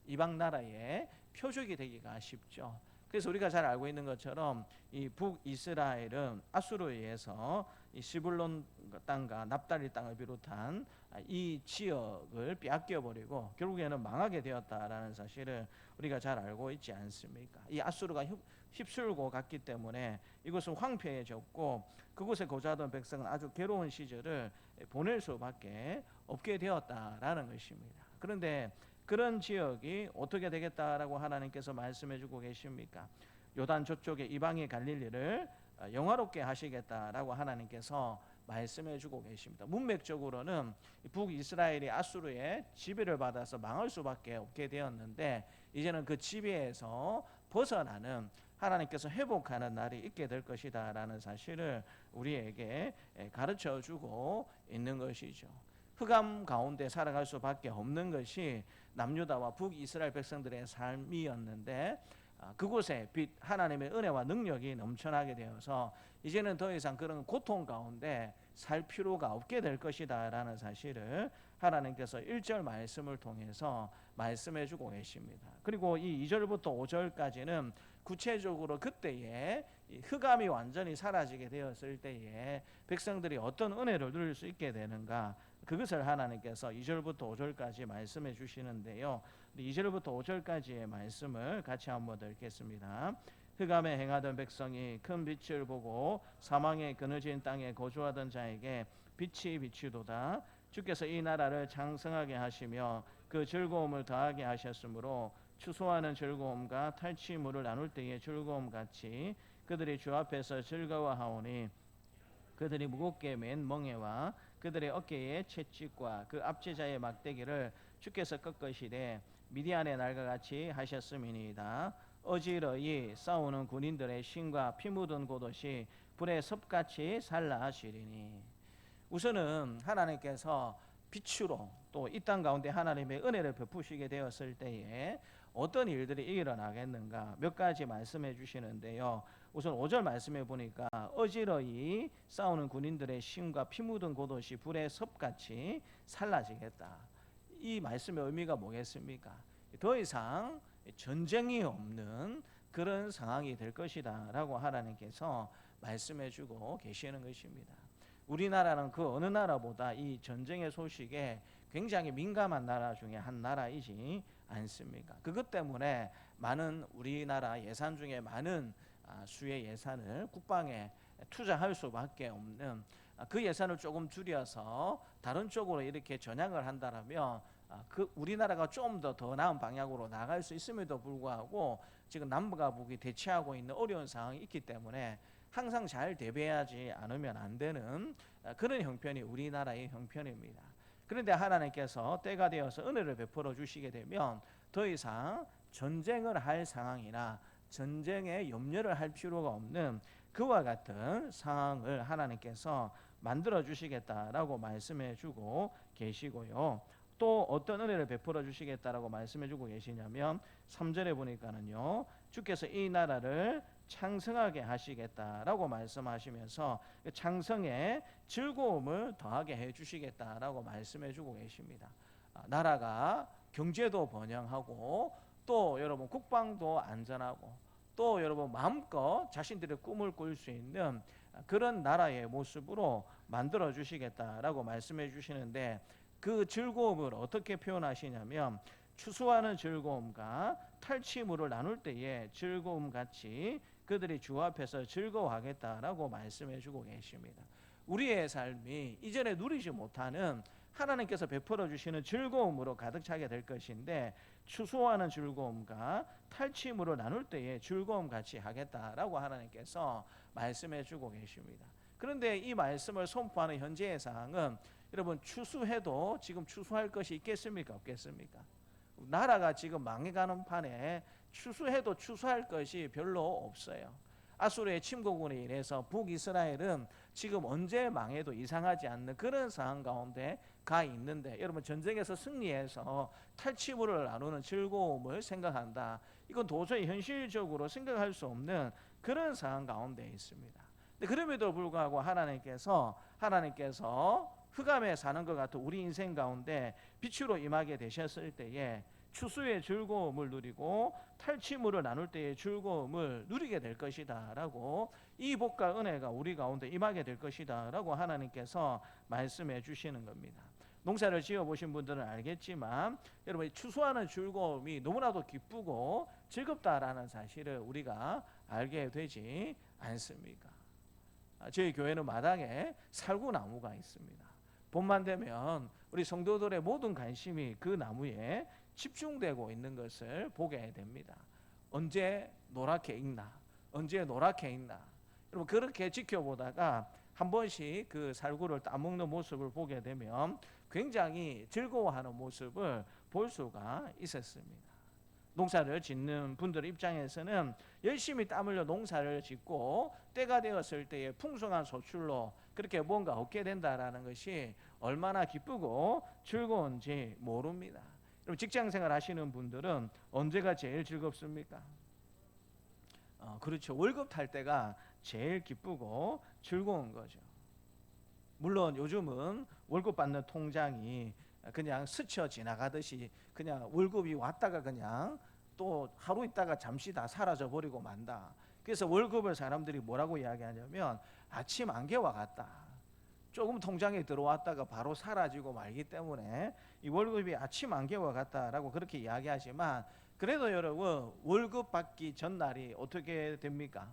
이방 나라의 표적이 되기가 쉽죠. 그래서 우리가 잘 알고 있는 것처럼 이 북이스라엘은 아수르에 의해서 이 시불론 땅과 납달리 땅을 비롯한 이 지역을 빼앗겨 버리고 결국에는 망하게 되었다라는 사실을 우리가 잘 알고 있지 않습니까? 이 아수르가 휩쓸고 갔기 때문에 이곳은 황폐해졌고 그곳에 거주하던 백성은 아주 괴로운 시절을 보낼 수밖에 없게 되었다라는 것입니다. 그런데 그런 지역이 어떻게 되겠다라고 하나님께서 말씀해 주고 계십니까? 요단 저쪽에 이방의 갈릴리를 영화롭게 하시겠다라고 하나님께서 말씀해 주고 계십니다. 문맥적으로는 북이스라엘이 아수르의 지배를 받아서 망할 수밖에 없게 되었는데 이제는 그 지배에서 벗어나는 하나님께서 회복하는 날이 있게 될 것이다라는 사실을 우리에게 가르쳐 주고 있는 것이죠. 흑암 가운데 살아갈 수밖에 없는 것이 남유다와 북이스라엘 백성들의 삶이었는데, 그곳에 빛 하나님의 은혜와 능력이 넘쳐나게 되어서 이제는 더 이상 그런 고통 가운데 살 필요가 없게 될 것이다 라는 사실을 하나님께서 1절 말씀을 통해서 말씀해 주고 계십니다. 그리고 이 2절부터 5절까지는 구체적으로 그때에 이 흑암이 완전히 사라지게 되었을 때에 백성들이 어떤 은혜를 누릴 수 있게 되는가, 그것을 하나님께서 2절부터 5절까지 말씀해 주시는데요. 2절부터 5절까지의 말씀을 같이 한번 읽겠습니다. 흑암에 행하던 백성이 큰 빛을 보고 사망의 그늘진 땅에 거주하던 자에게 빛이 비치도다. 주께서 이 나라를 장성하게 하시며 그 즐거움을 더하게 하셨으므로 추수하는 즐거움과 탈취물을 나눌 때의 즐거움 같이 그들이 주 앞에서 즐거워하오니 그들이 무겁게 맨 멍에와 그들의 어깨에 채찍과 그 압제자의 막대기를 주께서 꺾으시되 미디안의 날과 같이 하셨음이니이다. 어지러이 싸우는 군인들의 신과 피 묻은 곳옷이 불의 섭같이 살라하시리니. 우선은 하나님께서 빛으로 또 이 땅 가운데 하나님의 은혜를 베푸시게 되었을 때에 어떤 일들이 일어나겠는가 몇 가지 말씀해 주시는데요. 우선 5절 말씀해 보니까 어지러이 싸우는 군인들의 심과 피 묻은 곳옷이 불의 섭같이 살라지겠다. 이 말씀의 의미가 뭐겠습니까? 더 이상 전쟁이 없는 그런 상황이 될 것이다 라고 하나님께서 말씀해 주고 계시는 것입니다. 우리나라는 그 어느 나라보다 이 전쟁의 소식에 굉장히 민감한 나라 중에 한 나라이지 않습니까? 그것 때문에 많은 우리나라 예산 중에 많은 수의 예산을 국방에 투자할 수밖에 없는, 그 예산을 조금 줄여서 다른 쪽으로 이렇게 전향을 한다면 그 우리나라가 좀 더 나은 방향으로 나갈 수 있음에도 불구하고 지금 남북과 북이 대치하고 있는 어려운 상황이 있기 때문에 항상 잘 대비하지 않으면 안 되는 그런 형편이 우리나라의 형편입니다. 그런데 하나님께서 때가 되어서 은혜를 베풀어 주시게 되면 더 이상 전쟁을 할 상황이나 전쟁에 염려를 할 필요가 없는 그와 같은 상황을 하나님께서 만들어 주시겠다라고 말씀해 주고 계시고요. 또 어떤 은혜를 베풀어 주시겠다라고 말씀해 주고 계시냐면 3절에 보니까는요, 주께서 이 나라를 창성하게 하시겠다라고 말씀하시면서 창성에 즐거움을 더하게 해 주시겠다라고 말씀해 주고 계십니다. 나라가 경제도 번영하고 또 여러분 국방도 안전하고 또 여러분 마음껏 자신들의 꿈을 꿀 수 있는 그런 나라의 모습으로 만들어 주시겠다라고 말씀해 주시는데, 그 즐거움을 어떻게 표현하시냐면 추수하는 즐거움과 탈취물을 나눌 때의 즐거움 같이 그들이 주 앞에서 즐거워하겠다라고 말씀해 주고 계십니다. 우리의 삶이 이전에 누리지 못하는 하나님께서 베풀어 주시는 즐거움으로 가득 차게 될 것인데, 추수하는 즐거움과 탈취물을 나눌 때의 즐거움 같이 하겠다라고 하나님께서 말씀해 주고 계십니다. 그런데 이 말씀을 선포하는 현재의 상황은 여러분 추수해도 지금 추수할 것이 있겠습니까? 없겠습니까? 나라가 지금 망해가는 판에 추수해도 추수할 것이 별로 없어요. 아수르의 침공으로 인해서 북이스라엘은 지금 언제 망해도 이상하지 않는 그런 상황 가운데 가 있는데, 여러분 전쟁에서 승리해서 탈취물을 나누는 즐거움을 생각한다, 이건 도저히 현실적으로 생각할 수 없는 그런 상황 가운데 있습니다. 그럼에도 불구하고 하나님께서 흑암에 사는 것 같은 우리 인생 가운데 빛으로 임하게 되셨을 때에 추수의 즐거움을 누리고 탈취물을 나눌 때의 즐거움을 누리게 될 것이다 라고, 이 복과 은혜가 우리 가운데 임하게 될 것이다 라고 하나님께서 말씀해 주시는 겁니다. 농사를 지어보신 분들은 알겠지만 여러분 추수하는 즐거움이 너무나도 기쁘고 즐겁다라는 사실을 우리가 알게 되지 않습니까? 저희 교회는 마당에 살구나무가 있습니다. 봄만 되면 우리 성도들의 모든 관심이 그 나무에 집중되고 있는 것을 보게 됩니다. 언제 노랗게 익나, 언제 노랗게 익나. 여러분 그렇게 지켜보다가 한 번씩 그 살구를 따먹는 모습을 보게 되면 굉장히 즐거워하는 모습을 볼 수가 있었습니다. 농사를 짓는 분들 입장에서는 열심히 땀 흘려 농사를 짓고 때가 되었을 때에 풍성한 소출로 그렇게 뭔가 얻게 된다라는 것이 얼마나 기쁘고 즐거운지 모릅니다. 그럼 직장생활 하시는 분들은 언제가 제일 즐겁습니까? 그렇죠. 월급 탈 때가 제일 기쁘고 즐거운 거죠. 물론 요즘은 월급 받는 통장이 그냥 스쳐 지나가듯이 그냥 월급이 왔다가 그냥 또 하루 있다가 잠시 다 사라져 버리고 만다. 그래서 월급을 사람들이 뭐라고 이야기하냐면 아침 안개와 같다. 조금 통장에 들어왔다가 바로 사라지고 말기 때문에 이 월급이 아침 안개와 같다라고 그렇게 이야기하지만, 그래도 여러분 월급 받기 전날이 어떻게 됩니까?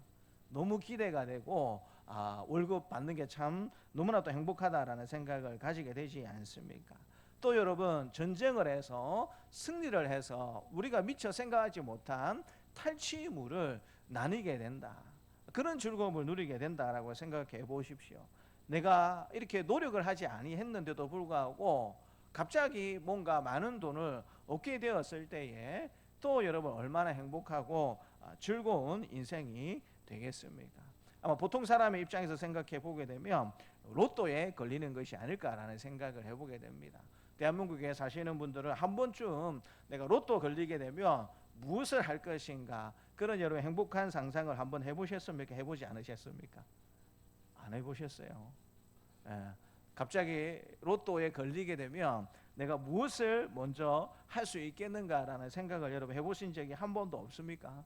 너무 기대가 되고 월급 받는 게 참 너무나도 행복하다라는 생각을 가지게 되지 않습니까? 또 여러분 전쟁을 해서 승리를 해서 우리가 미처 생각하지 못한 탈취물을 나누게 된다. 그런 즐거움을 누리게 된다라고 생각해 보십시오. 내가 이렇게 노력을 하지 아니했는데도 불구하고 갑자기 뭔가 많은 돈을 얻게 되었을 때에 또 여러분 얼마나 행복하고 즐거운 인생이 되겠습니까? 아마 보통 사람의 입장에서 생각해 보게 되면 로또에 걸리는 것이 아닐까라는 생각을 해보게 됩니다. 대한민국에 사시는 분들은 한 번쯤 내가 로또 걸리게 되면 무엇을 할 것인가, 그런 여러분 행복한 상상을 한번 해보셨습니까? 해보지 않으셨습니까? 안 해보셨어요? 예. 갑자기 로또에 걸리게 되면 내가 무엇을 먼저 할 수 있겠는가라는 생각을 여러분 해보신 적이 한 번도 없습니까?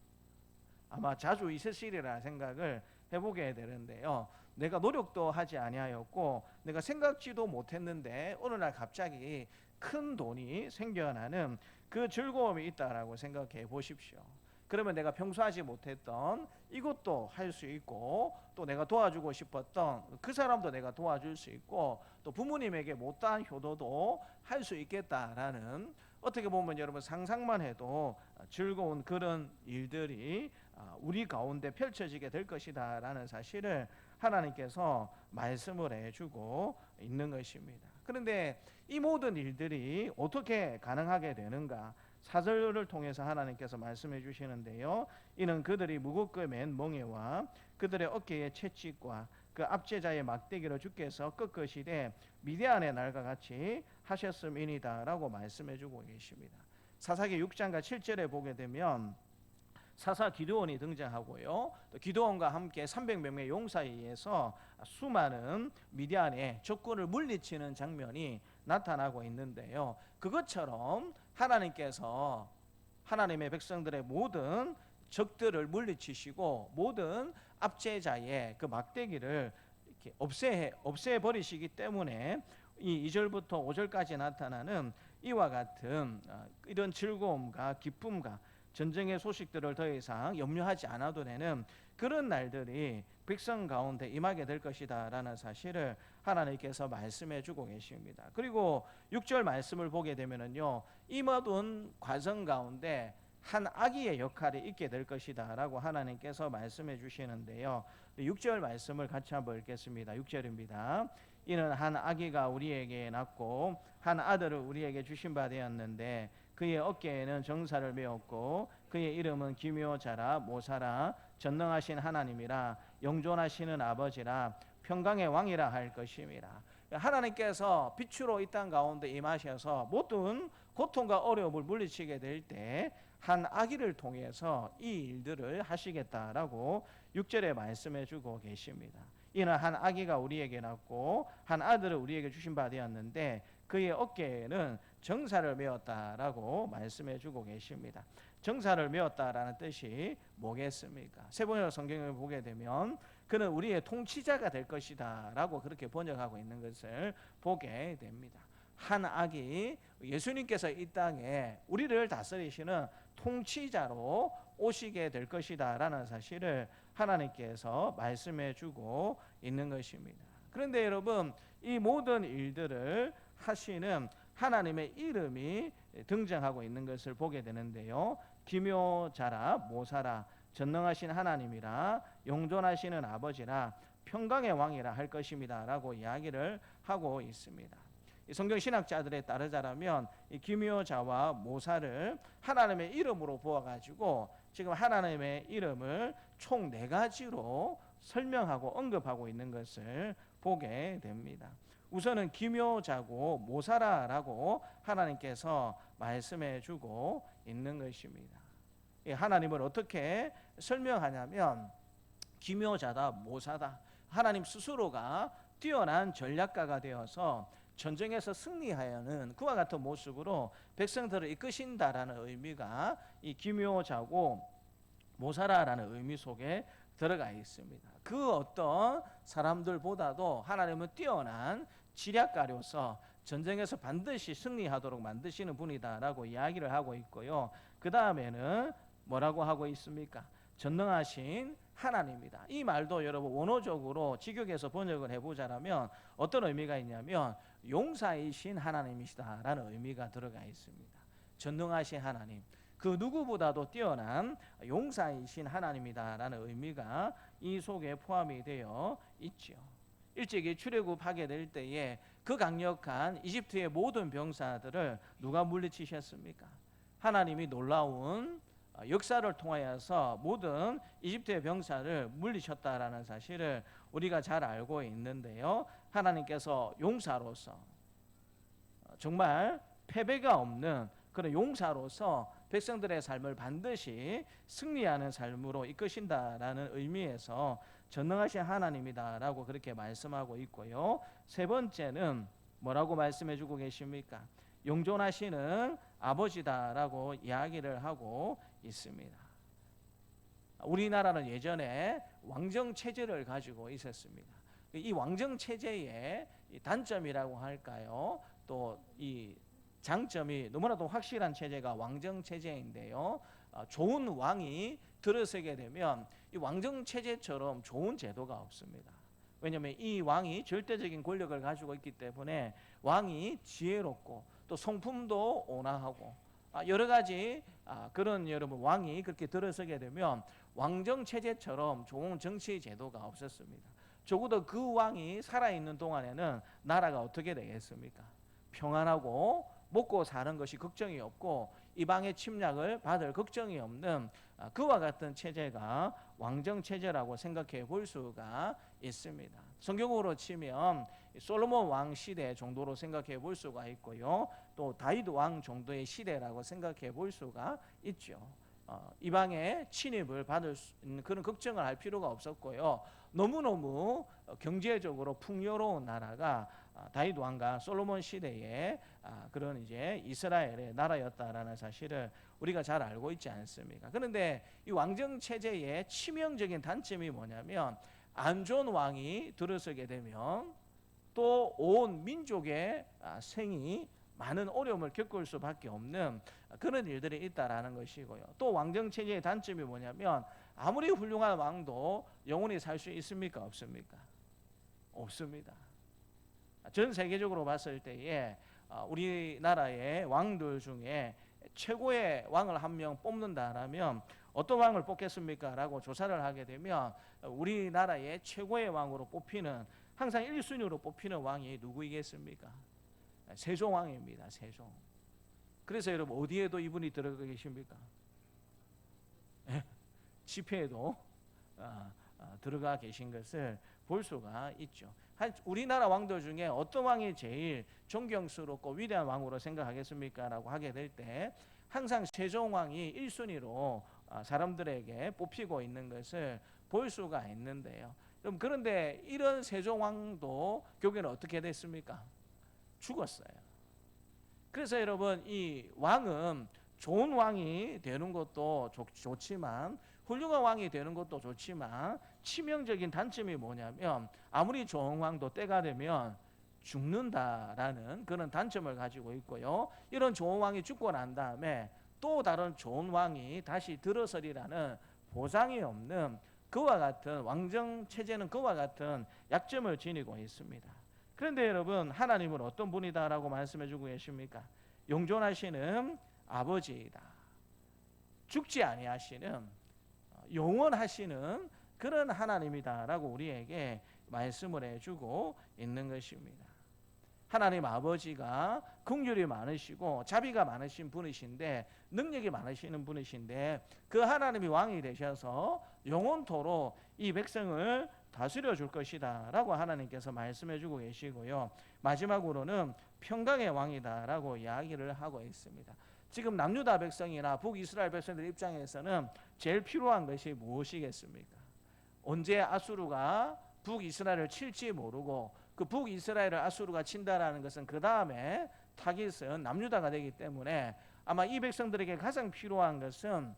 아마 자주 있으시리라 생각을 해보게 되는데요. 내가 노력도 하지 아니하였고 내가 생각지도 못했는데 어느 날 갑자기 큰 돈이 생겨나는 그 즐거움이 있다라고 생각해 보십시오. 그러면 내가 평소 하지 못했던 이것도 할 수 있고, 또 내가 도와주고 싶었던 그 사람도 내가 도와줄 수 있고, 또 부모님에게 못다한 효도도 할 수 있겠다라는, 어떻게 보면 여러분 상상만 해도 즐거운 그런 일들이 우리 가운데 펼쳐지게 될 것이다 라는 사실을 하나님께서 말씀을 해주고 있는 것입니다. 그런데 이 모든 일들이 어떻게 가능하게 되는가, 4절을 통해서 하나님께서 말씀해 주시는데요. 이는 그들이 무겁게 맨 멍에와 그들의 어깨의 채찍과 그 압제자의 막대기를 주께서 꺾으시되 미디안의 날과 같이 하셨음이니다 라고 말씀해 주고 계십니다. 사사기 6장과 7절에 보게 되면 사사 기드온이 등장하고요. 또 기드온과 함께 300명의 용사에 의해서 수많은 미디안의 적군을 물리치는 장면이 나타나고 있는데요. 그것처럼 하나님께서 하나님의 백성들의 모든 적들을 물리치시고 모든 압제자의 그 막대기를 이렇게 없애버리시기 때문에 이 2절부터 5절까지 나타나는 이와 같은 이런 즐거움과 기쁨과 전쟁의 소식들을 더 이상 염려하지 않아도 되는 그런 날들이 백성 가운데 임하게 될 것이다 라는 사실을 하나님께서 말씀해 주고 계십니다. 그리고 6절 말씀을 보게 되면은요, 이 모든 과정 가운데 한 아기의 역할이 있게 될 것이다 라고 하나님께서 말씀해 주시는데요. 6절 말씀을 같이 한번 읽겠습니다. 6절입니다. 이는 한 아기가 우리에게 낳고 한 아들을 우리에게 주신 바 되었는데 그의 어깨에는 정사를 메었고 그의 이름은 기묘자라 모사라 전능하신 하나님이라 영존하시는 아버지라 평강의 왕이라 할 것임이라. 하나님께서 빛으로 이 땅 가운데 임하셔서 모든 고통과 어려움을 물리치게 될 때 한 아기를 통해서 이 일들을 하시겠다라고 6절에 말씀해 주고 계십니다. 이는 한 아기가 우리에게 낳고 한 아들을 우리에게 주신 바 되었는데 그의 어깨에는 정사를 메었다라고 말씀해 주고 계십니다. 정사를 메었다라는 뜻이 뭐겠습니까? 세번역 성경을 보게 되면 그는 우리의 통치자가 될 것이다 라고 그렇게 번역하고 있는 것을 보게 됩니다. 한 아기, 예수님께서 이 땅에 우리를 다스리시는 통치자로 오시게 될 것이다 라는 사실을 하나님께서 말씀해 주고 있는 것입니다. 그런데 여러분, 이 모든 일들을 하시는 하나님의 이름이 등장하고 있는 것을 보게 되는데요. 기묘자라 모사라 전능하신 하나님이라 영존하시는 아버지라 평강의 왕이라 할 것입니다 라고 이야기를 하고 있습니다. 이 성경 신학자들에 따르자면 이 기묘자와 모사를 하나님의 이름으로 보아가지고 지금 하나님의 이름을 총 4가지로 설명하고 언급하고 있는 것을 보게 됩니다. 우선은 기묘자고 모사라라고 하나님께서 말씀해 주고 있는 것입니다. 하나님을 어떻게 설명하냐면 기묘자다, 모사다. 하나님 스스로가 뛰어난 전략가가 되어서 전쟁에서 승리하여는 그와 같은 모습으로 백성들을 이끄신다라는 의미가 이 기묘자고 모사라라는 의미 속에 들어가 있습니다. 그 어떤 사람들보다도 하나님은 뛰어난 지략가로서 전쟁에서 반드시 승리하도록 만드시는 분이다라고 이야기를 하고 있고요. 그 다음에는 뭐라고 하고 있습니까? 전능하신 하나님이다. 이 말도 여러분 원어적으로 직역해서 번역을 해보자면 어떤 의미가 있냐면 용사이신 하나님이시다라는 의미가 들어가 있습니다. 전능하신 하나님, 그 누구보다도 뛰어난 용사이신 하나님이다라는 의미가 이 속에 포함이 되어 있죠. 일찍이 출애굽하게 될 때에 그 강력한 이집트의 모든 병사들을 누가 물리치셨습니까? 하나님이 놀라운 역사를 통하여서 모든 이집트의 병사를 물리쳤다라는 사실을 우리가 잘 알고 있는데요. 하나님께서 용사로서 정말 패배가 없는 그런 용사로서 백성들의 삶을 반드시 승리하는 삶으로 이끄신다라는 의미에서 전능하신 하나님이다라고 그렇게 말씀하고 있고요. 세 번째는 뭐라고 말씀해 주고 계십니까? 영존하시는 아버지다라고 이야기를 하고 있습니다. 우리나라는 예전에 왕정 체제를 가지고 있었습니다. 이 왕정 체제의 단점이라고 할까요? 또 이 장점이 너무나도 확실한 체제가 왕정 체제인데요. 좋은 왕이 들어서게 되면 이 왕정 체제처럼 좋은 제도가 없습니다. 왜냐하면 이 왕이 절대적인 권력을 가지고 있기 때문에 왕이 지혜롭고 또 성품도 온화하고 여러 가지 그런 여러분 왕이 그렇게 들어서게 되면 왕정 체제처럼 좋은 정치 제도가 없었습니다. 적어도 그 왕이 살아있는 동안에는 나라가 어떻게 되겠습니까? 평안하고 먹고 사는 것이 걱정이 없고 이방의 침략을 받을 걱정이 없는 그와 같은 체제가 왕정 체제라고 생각해 볼 수가 있습니다. 성경으로 치면 솔로몬 왕 시대 정도로 생각해 볼 수가 있고요. 또 다윗 왕 정도의 시대라고 생각해 볼 수가 있죠. 이방의 침입을 받을 수 있는 그런 걱정을 할 필요가 없었고요. 너무너무 경제적으로 풍요로운 나라가 다윗 왕과 솔로몬 시대의 그런 이제 이스라엘의 나라였다라는 사실을 우리가 잘 알고 있지 않습니까? 그런데 이 왕정 체제의 치명적인 단점이 뭐냐면 안 좋은 왕이 들어서게 되면 또 온 민족의 생이 많은 어려움을 겪을 수밖에 없는 그런 일들이 있다라는 것이고요. 또 왕정 체제의 단점이 뭐냐면 아무리 훌륭한 왕도 영원히 살 수 있습니까? 없습니까? 없습니다. 전 세계적으로 봤을 때에 우리나라의 왕들 중에 최고의 왕을 한 명 뽑는다라면 어떤 왕을 뽑겠습니까? 라고 조사를 하게 되면 우리나라의 최고의 왕으로 뽑히는 항상 1순위로 뽑히는 왕이 누구이겠습니까? 세종왕입니다. 세종. 그래서 여러분 어디에도 이분이 들어가 계십니까? 집회에도 들어가 계신 것을 볼 수가 있죠. 우리나라 왕들 중에 어떤 왕이 제일 존경스럽고 위대한 왕으로 생각하겠습니까? 라고 하게 될 때 항상 세종왕이 1순위로 사람들에게 뽑히고 있는 것을 볼 수가 있는데요. 그런데 이런 세종왕도 결국에는 어떻게 됐습니까? 죽었어요. 그래서 여러분 이 왕은 좋은 왕이 되는 것도 좋지만 훌륭한 왕이 되는 것도 좋지만 치명적인 단점이 뭐냐면 아무리 좋은 왕도 때가 되면 죽는다라는 그런 단점을 가지고 있고요. 이런 좋은 왕이 죽고 난 다음에 또 다른 좋은 왕이 다시 들어서리라는 보장이 없는 그와 같은 왕정 체제는 그와 같은 약점을 지니고 있습니다. 그런데 여러분 하나님은 어떤 분이다라고 말씀해 주고 계십니까? 영존하시는 아버지이다. 죽지 아니하시는 영원하시는 그런 하나님이다라고 우리에게 말씀을 해주고 있는 것입니다. 하나님 아버지가 긍휼이 많으시고 자비가 많으신 분이신데 능력이 많으시는 분이신데 그 하나님이 왕이 되셔서 영원토록 이 백성을 다스려 줄 것이다 라고 하나님께서 말씀해 주고 계시고요. 마지막으로는 평강의 왕이다 라고 이야기를 하고 있습니다. 지금 남유다 백성이나 북이스라엘 백성들 입장에서는 제일 필요한 것이 무엇이겠습니까? 언제 아수르가 북이스라엘을 칠지 모르고 그 북이스라엘을 아수르가 친다라는 것은 그 다음에 타깃은 남유다가 되기 때문에 아마 이 백성들에게 가장 필요한 것은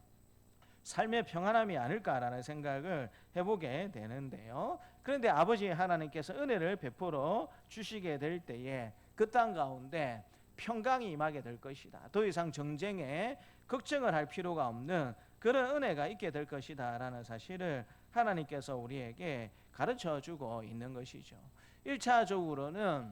삶의 평안함이 아닐까라는 생각을 해보게 되는데요. 그런데 아버지 하나님께서 은혜를 베풀어 주시게 될 때에 그 땅 가운데 평강이 임하게 될 것이다. 더 이상 정쟁에 걱정을 할 필요가 없는 그런 은혜가 있게 될 것이다 라는 사실을 하나님께서 우리에게 가르쳐 주고 있는 것이죠. 1차적으로는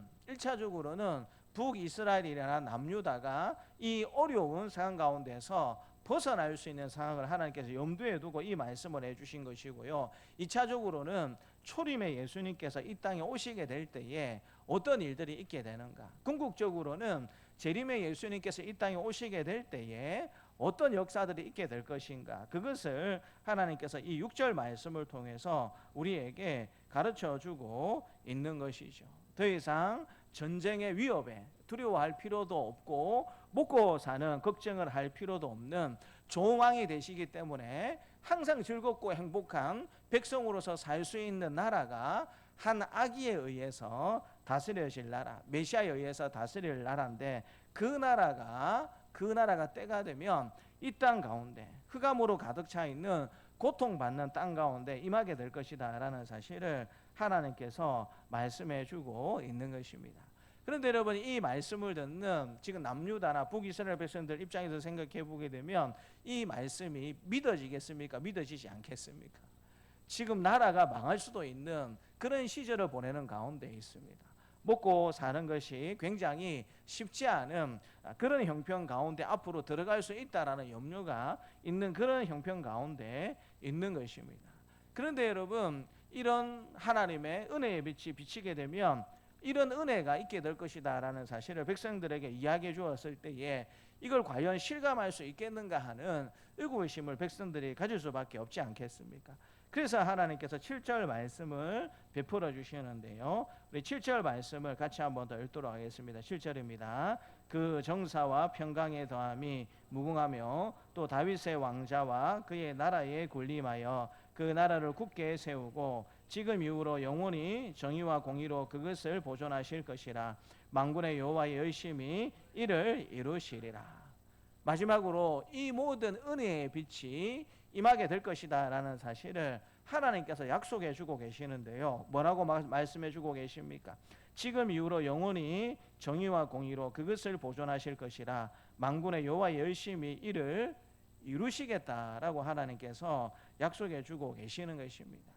북이스라엘이나 남유다가 이 어려운 상황 가운데서 벗어날 수 있는 상황을 하나님께서 염두에 두고 이 말씀을 해주신 것이고요. 2차적으로는 초림의 예수님께서 이 땅에 오시게 될 때에 어떤 일들이 있게 되는가. 궁극적으로는 재림의 예수님께서 이 땅에 오시게 될 때에 어떤 역사들이 있게 될 것인가. 그것을 하나님께서 이 6절 말씀을 통해서 우리에게 가르쳐 주고 있는 것이죠. 더 이상 전쟁의 위협에 두려워할 필요도 없고 먹고 사는 걱정을 할 필요도 없는 좋은 왕이 되시기 때문에 항상 즐겁고 행복한 백성으로서 살 수 있는 나라가 한 아기에 의해서 다스려질 나라, 메시아에 의해서 다스릴 나라인데 그 나라가 때가 되면 이 땅 가운데 흑암으로 가득 차 있는 고통받는 땅 가운데 임하게 될 것이다 라는 사실을 하나님께서 말씀해 주고 있는 것입니다. 그런데 여러분, 이 말씀을 듣는 지금 남유다나 북이스라엘 백성들 입장에서 생각해 보게 되면 이 말씀이 믿어지겠습니까? 믿어지지 않겠습니까? 지금 나라가 망할 수도 있는 그런 시절을 보내는 가운데 있습니다. 먹고 사는 것이 굉장히 쉽지 않은 그런 형편 가운데 앞으로 들어갈 수 있다라는 염려가 있는 그런 형편 가운데 있는 것입니다. 그런데 여러분, 이런 하나님의 은혜의 빛이 비치게 되면 이런 은혜가 있게 될 것이다 라는 사실을 백성들에게 이야기해 주었을 때에 이걸 과연 실감할 수 있겠는가 하는 의구심을 백성들이 가질 수밖에 없지 않겠습니까? 그래서 하나님께서 7절 말씀을 베풀어 주시는데요. 우리 7절 말씀을 같이 한번 더 읽도록 하겠습니다. 7절입니다. 그 정사와 평강의 더함이 무궁하며 또 다윗의 왕자와 그의 나라에 군림하여 그 나라를 굳게 세우고 지금 이후로 영원히 정의와 공의로 그것을 보존하실 것이라. 만군의 여호와의 열심히 이를 이루시리라. 마지막으로 이 모든 은혜의 빛이 임하게 될 것이다 라는 사실을 하나님께서 약속해 주고 계시는데요. 뭐라고 말씀해 주고 계십니까? 지금 이후로 영원히 정의와 공의로 그것을 보존하실 것이라. 만군의 여호와의 열심히 이를 이루시겠다라고 하나님께서 약속해 주고 계시는 것입니다.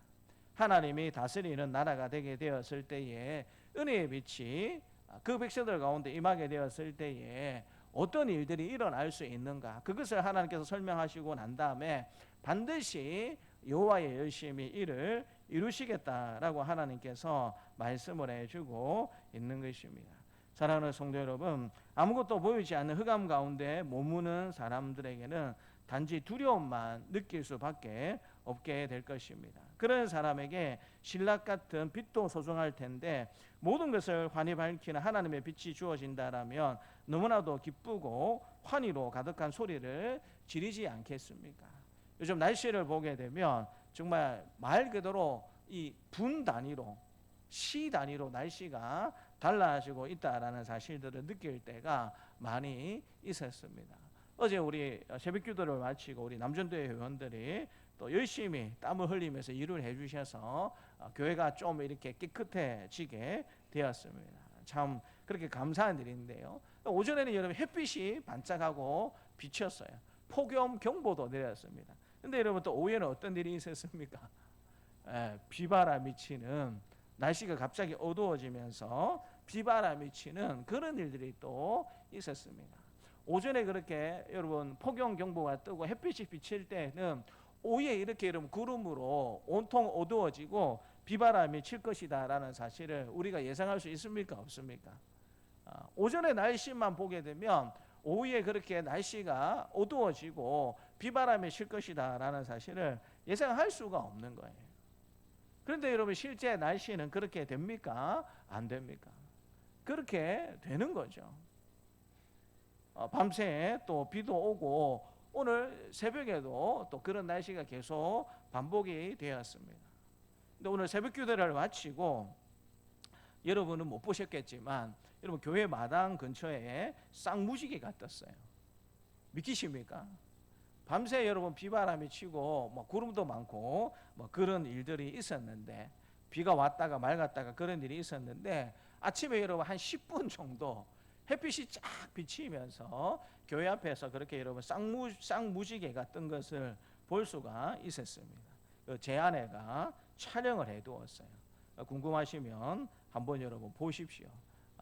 하나님이 다스리는 나라가 되게 되었을 때에 은혜의 빛이 그 백성들 가운데 임하게 되었을 때에 어떤 일들이 일어날 수 있는가, 그것을 하나님께서 설명하시고 난 다음에 반드시 여호와의 열심히 이를 이루시겠다라고 하나님께서 말씀을 해주고 있는 것입니다. 사랑하는 성도 여러분, 아무것도 보이지 않는 흑암 가운데 머무는 사람들에게는 단지 두려움만 느낄 수밖에 없게 될 것입니다. 그런 사람에게 신락 같은 빛도 소중할 텐데 모든 것을 환히 밝히는 하나님의 빛이 주어진다라면 너무나도 기쁘고 환희로 가득한 소리를 지르지 않겠습니까? 요즘 날씨를 보게 되면 정말 말 그대로 이 분 단위로, 시 단위로 날씨가 달라지고 있다라는 사실들을 느낄 때가 많이 있었습니다. 어제 우리 새벽 기도를 마치고 우리 남전도회 회원들이 또 열심히 땀을 흘리면서 일을 해주셔서 교회가 좀 이렇게 깨끗해지게 되었습니다. 참 그렇게 감사한 일인데요. 오전에는 여러분 햇빛이 반짝하고 비쳤어요. 폭염 경보도 내렸습니다. 근데 여러분 또 오후에는 어떤 일이 있었습니까? 비바람이 치는, 날씨가 갑자기 어두워지면서 비바람이 치는 그런 일들이 또 있었습니다. 오전에 그렇게 여러분 폭염 경보가 뜨고 햇빛이 비칠 때는 오후에 이렇게 여러분 구름으로 온통 어두워지고 비바람이 칠 것이다 라는 사실을 우리가 예상할 수 있습니까? 없습니까? 오전에 날씨만 보게 되면 오후에 그렇게 날씨가 어두워지고 비바람이 칠 것이다라는 사실을 예상할 수가 없는 거예요. 그런데 여러분 실제 날씨는 그렇게 됩니까? 안 됩니까? 그렇게 되는 거죠. 밤새 또 비도 오고 오늘 새벽에도 또 그런 날씨가 계속 반복이 되었습니다. 근데 오늘 새벽 기도를 마치고 여러분은 못 보셨겠지만 여러분 교회 마당 근처에 쌍무지개가 떴어요. 믿기십니까? 밤새 여러분 비바람이 치고 뭐 구름도 많고 뭐 그런 일들이 있었는데 비가 왔다가 맑았다가 그런 일이 있었는데 아침에 여러분 한 10분 정도 햇빛이 쫙 비치면서 교회 앞에서 그렇게 여러분 쌍무지개가 뜬 것을 볼 수가 있었습니다. 제 아내가 촬영을 해두었어요. 궁금하시면 한번 여러분 보십시오.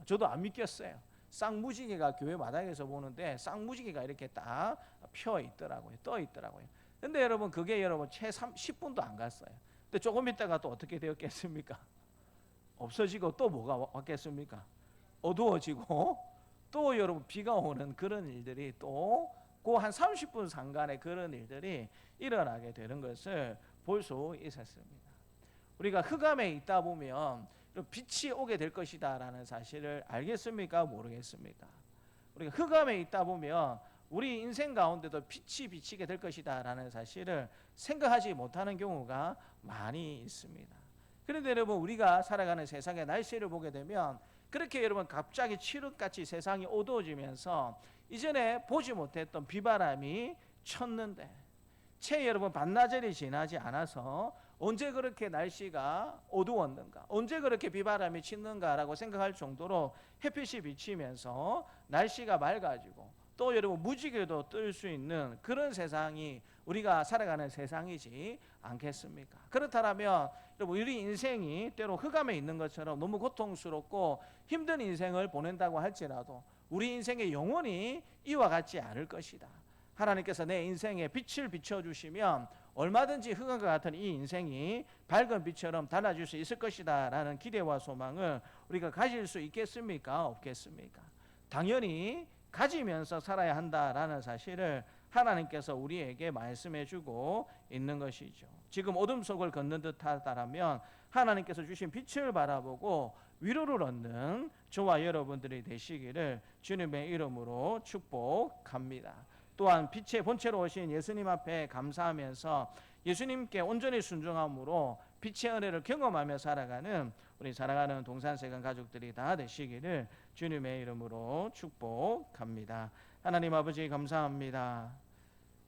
저도 안 믿겼어요. 쌍무지개가 교회 마당에서 보는데 쌍무지개가 이렇게 딱 펴 있더라고요. 떠 있더라고요. 근데 여러분 그게 여러분 채 10분도 안 갔어요. 근데 조금 있다가 또 어떻게 되었겠습니까? 없어지고 또 뭐가 왔겠습니까? 어두워지고 또 여러분 비가 오는 그런 일들이 또 그 한 30분 상간에 그런 일들이 일어나게 되는 것을 볼 수 있었습니다. 우리가 흑암에 있다 보면 빛이 오게 될 것이다라는 사실을 알겠습니까? 모르겠습니까? 우리가 흑암에 있다 보면 우리 인생 가운데도 빛이 비치게 될 것이다라는 사실을 생각하지 못하는 경우가 많이 있습니다. 그런데 여러분 우리가 살아가는 세상의 날씨를 보게 되면 그렇게 여러분 갑자기 칠흑같이 세상이 어두워지면서 이전에 보지 못했던 비바람이 쳤는데 채 여러분 반나절이 지나지 않아서 언제 그렇게 날씨가 어두웠는가, 언제 그렇게 비바람이 치는가라고 생각할 정도로 햇빛이 비치면서 날씨가 맑아지고 또 여러분 무지개도 뜰 수 있는 그런 세상이 우리가 살아가는 세상이지 않겠습니까? 그렇다면 여러분 우리 인생이 때로 흑암에 있는 것처럼 너무 고통스럽고 힘든 인생을 보낸다고 할지라도 우리 인생의 영혼이 이와 같지 않을 것이다. 하나님께서 내 인생에 빛을 비춰주시면 얼마든지 흑암과 같은 이 인생이 밝은 빛처럼 달라질 수 있을 것이다 라는 기대와 소망을 우리가 가질 수 있겠습니까? 없겠습니까? 당연히 가지면서 살아야 한다라는 사실을 하나님께서 우리에게 말씀해 주고 있는 것이죠. 지금 어둠 속을 걷는 듯하다면 하나님께서 주신 빛을 바라보고 위로를 얻는 저와 여러분들이 되시기를 주님의 이름으로 축복합니다. 또한 빛의 본체로 오신 예수님 앞에 감사하면서 예수님께 온전히 순종함으로 빛의 은혜를 경험하며 살아가는 우리 사랑하는 동산세관 가족들이 다 되시기를 주님의 이름으로 축복합니다. 하나님 아버지 감사합니다.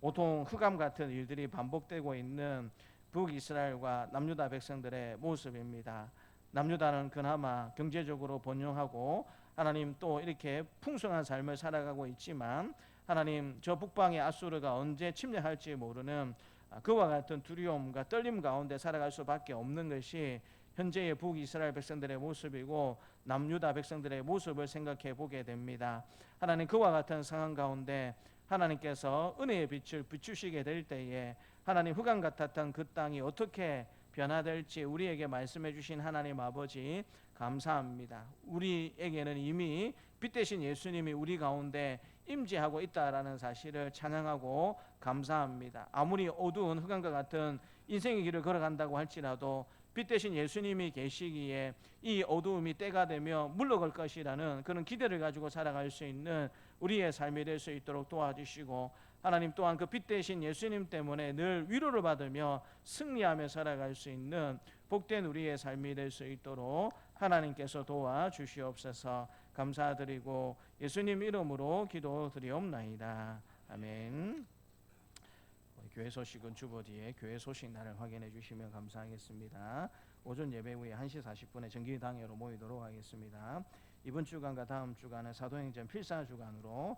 온통 흑암 같은 일들이 반복되고 있는 북이스라엘과 남유다 백성들의 모습입니다. 남유다는 그나마 경제적으로 번영하고 하나님 또 이렇게 풍성한 삶을 살아가고 있지만 하나님 저 북방의 아수르가 언제 침략할지 모르는 그와 같은 두려움과 떨림 가운데 살아갈 수밖에 없는 것이 현재의 북이스라엘 백성들의 모습이고 남유다 백성들의 모습을 생각해 보게 됩니다. 하나님 그와 같은 상황 가운데 하나님께서 은혜의 빛을 비추시게 될 때에 하나님 흑암 같았던 그 땅이 어떻게 변화될지 우리에게 말씀해 주신 하나님 아버지 감사합니다. 우리에게는 이미 빛 대신 예수님이 우리 가운데 임재하고 있다라는 사실을 찬양하고 감사합니다. 아무리 어두운 흑암과 같은 인생의 길을 걸어간다고 할지라도 빛 대신 예수님이 계시기에 이 어두움이 때가 되며 물러갈 것이라는 그런 기대를 가지고 살아갈 수 있는 우리의 삶이 될 수 있도록 도와주시고 하나님 또한 그 빛 대신 예수님 때문에 늘 위로를 받으며 승리하며 살아갈 수 있는 복된 우리의 삶이 될 수 있도록 하나님께서 도와주시옵소서. 감사드리고 예수님 이름으로 기도드리옵나이다. 아멘. 교회 소식은 주보 뒤에 교회 소식 날을 확인해 주시면 감사하겠습니다. 오전 예배 후에 1시 40분에 정기당회로 모이도록 하겠습니다. 이번 주간과 다음 주간은 사도행전 필사 주간으로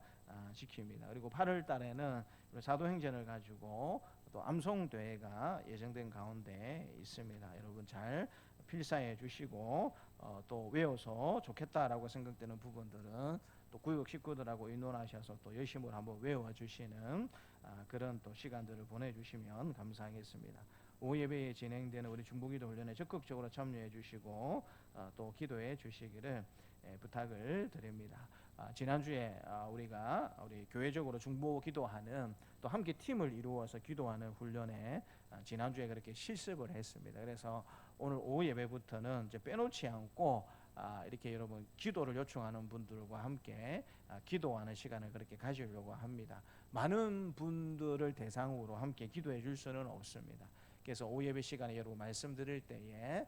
지킵니다. 그리고 8월 달에는 사도행전을 가지고 또 암송대회가 예정된 가운데 있습니다. 여러분 잘 필사해 주시고 또 외워서 좋겠다라고 생각되는 부분들은 또 구역 식구들하고 의논하셔서 또 열심히 한번 외워 주시는 그런 또 시간들을 보내주시면 감사하겠습니다. 오후 예배에 진행되는 우리 중보기도 훈련에 적극적으로 참여해 주시고 또 기도해 주시기를 부탁을 드립니다. 지난주에 우리가 우리 교회적으로 중보 기도하는 또 함께 팀을 이루어서 기도하는 훈련에 지난주에 그렇게 실습을 했습니다. 그래서 오늘 오후 예배부터는 이제 빼놓지 않고 이렇게 여러분 기도를 요청하는 분들과 함께 기도하는 시간을 그렇게 가지려고 합니다. 많은 분들을 대상으로 함께 기도해 줄 수는 없습니다. 그래서 오후 예배 시간에 여러분 말씀드릴 때에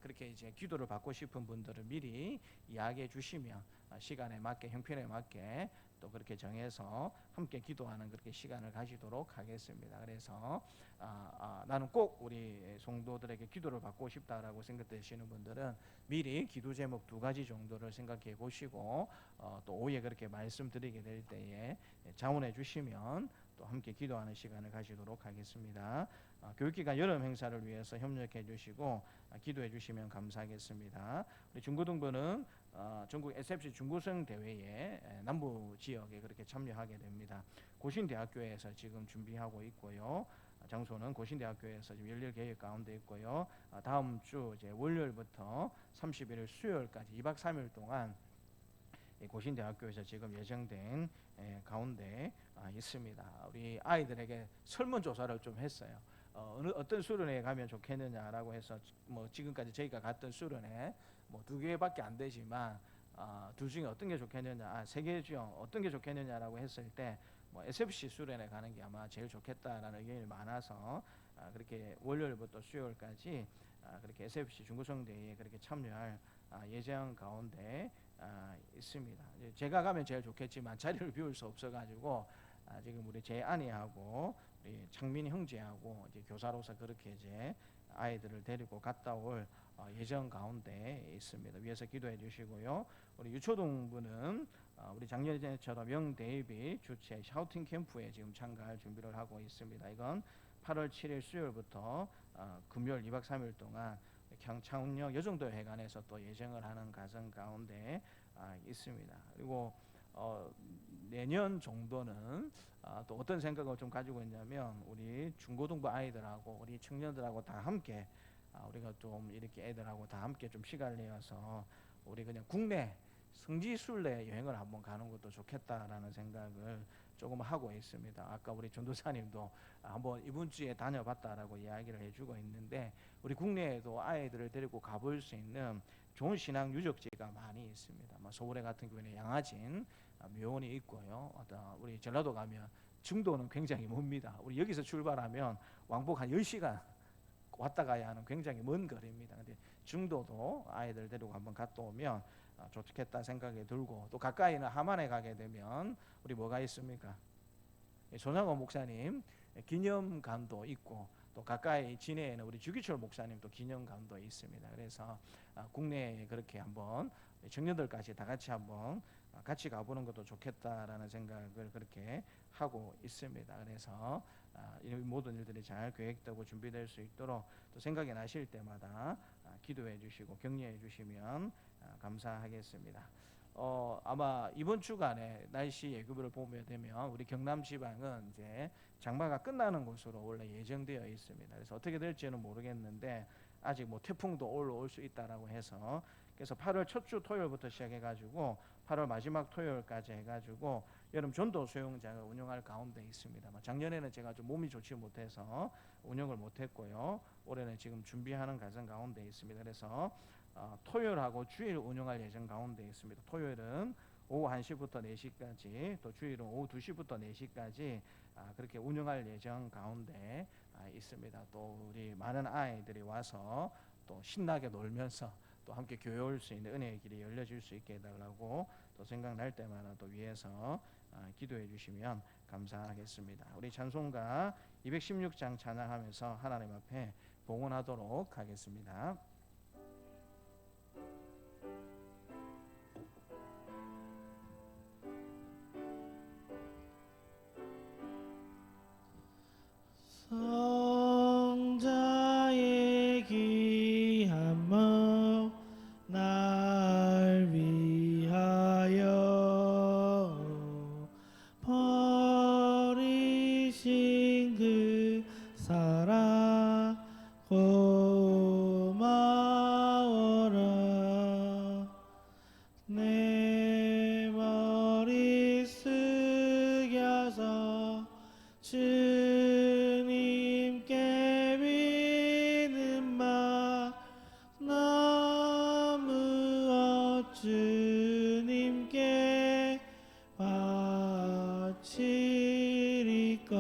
그렇게 이제 기도를 받고 싶은 분들을 미리 이야기해 주시면 시간에 맞게 형편에 맞게 또 그렇게 정해서 함께 기도하는 그렇게 시간을 가지도록 하겠습니다. 그래서 나는 꼭 우리 성도들에게 기도를 받고 싶다라고 생각되시는 분들은 미리 기도 제목 2가지 정도를 생각해 보시고 또 오후에 그렇게 말씀드리게 될 때에 자문해 주시면 또 함께 기도하는 시간을 가지도록 하겠습니다. 교육기간 여름 행사를 위해서 협력해 주시고 기도해 주시면 감사하겠습니다. 우리 중고등부는 전국 SFC 중고생 대회에 남부 지역에 그렇게 참여하게 됩니다. 고신대학교에서 지금 준비하고 있고요. 장소는 고신대학교에서 지금 열릴 계획 가운데 있고요. 다음 주 이제 월요일부터 31일 수요일까지 2박 3일 동안 고신대학교에서 지금 예정된 가운데 있습니다. 우리 아이들에게 설문조사를 좀 했어요. 어떤 수련회에 가면 좋겠느냐라고 해서 뭐 지금까지 저희가 갔던 수련회 뭐 2개밖에 안 되지만 둘 중에 어떤 게 좋겠느냐, 3개죠. 어떤 게 좋겠느냐라고 했을 때 뭐 SFC 수련회 가는 게 아마 제일 좋겠다라는 의견이 많아서 그렇게 월요일부터 수요일까지 그렇게 SFC 중고생 대회에 그렇게 참여할 예정 가운데 있습니다. 제가 가면 제일 좋겠지만 자리를 비울 수 없어가지고 지금 우리 제 아내하고 우리 창민 형제하고 이제 교사로서 그렇게 이제 아이들을 데리고 갔다 올 예정 가운데 있습니다. 위에서 기도해 주시고요. 우리 유초동부는 우리 작년에처럼 영 데이비 주최 샤우팅 캠프에 지금 참가할 준비를 하고 있습니다. 이건 8월 7일 수요일부터 금요일 2박 3일 동안 창운역 여정도회관에서 또 예정을 하는 과정 가운데 있습니다. 그리고 내년 정도는 또 어떤 생각을 좀 가지고 있냐면 우리 중고등부 아이들하고 우리 청년들하고 다 함께 우리가 좀 이렇게 애들하고 다 함께 좀 시간을 내어서 우리 그냥 국내 성지순례 여행을 한번 가는 것도 좋겠다라는 생각을 조금 하고 있습니다. 아까 우리 전도사님도 한번 이번 주에 다녀봤다라고 이야기를 해주고 있는데 우리 국내에도 아이들을 데리고 가볼 수 있는 좋은 신앙 유적지가 많이 있습니다. 서울에 같은 경우에는 양화진 묘원이 있고요. 우리 전라도 가면 증도는 굉장히 멉니다. 우리 여기서 출발하면 왕복 한 10시간 왔다 가야 하는 굉장히 먼 거리입니다. 근데 중도도 아이들 데리고 한번 갔다 오면 좋겠다 생각이 들고 또 가까이는 함안에 가게 되면 우리 뭐가 있습니까? 손양호 목사님 기념관도 있고 또 가까이 진해에는 우리 주기철 목사님도 기념관도 있습니다. 그래서 국내에 그렇게 한번 청년들까지 다 같이 한번 같이 가보는 것도 좋겠다라는 생각을 그렇게 하고 있습니다. 그래서 이 모든 일들이 잘 계획되고 준비될 수 있도록 또 생각이 나실 때마다 기도해 주시고 격려해 주시면 감사하겠습니다. 아마 이번 주간에 날씨 예보를 보게 되면 우리 경남 지방은 이제 장마가 끝나는 것으로 원래 예정되어 있습니다. 그래서 어떻게 될지는 모르겠는데 아직 뭐 태풍도 올라올 수 있다라고 해서 그래서 8월 첫 주 토요일부터 시작해가지고 8월 마지막 토요일까지 해가지고 여름 전도 수영장을 운영할 가운데 있습니다. 작년에는 제가 좀 몸이 좋지 못해서 운영을 못했고요. 올해는 지금 준비하는 과정 가운데 있습니다. 그래서 토요일하고 주일 운영할 예정 가운데 있습니다. 토요일은 오후 1시부터 4시까지 또 주일은 오후 2시부터 4시까지 그렇게 운영할 예정 가운데 있습니다. 또 우리 많은 아이들이 와서 또 신나게 놀면서 또 함께 교회 올 수 있는 은혜의 길이 열려질 수 있게 해달라고 또 생각날 때마다 또 위해서 기도해 주시면 감사하겠습니다. 우리 찬송가 216장 찬양하면서 하나님 앞에 봉헌하도록 하겠습니다. 성자의 귀한 몸 날 위하여 버리신 그 사랑 고마워라 내 머리 쓰게 하사 주님께 비는 바 나무어 주님께 바치리까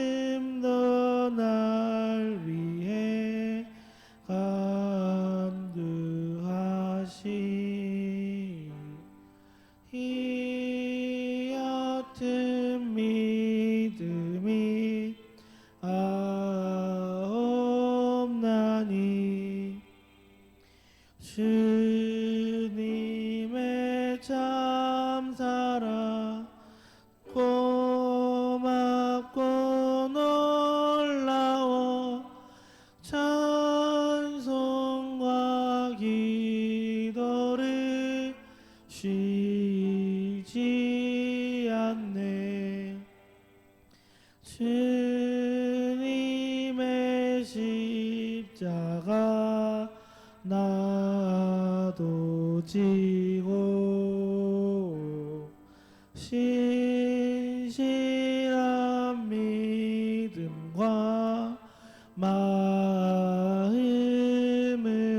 지금도 날 위해 간구하시 이 얕은 믿음이 아옵나니 주님의 참사랑 고맙고 놀라워 찬송과 기도를 쉬지 않네 주님의 십자가 나도 지고 신실한 믿음과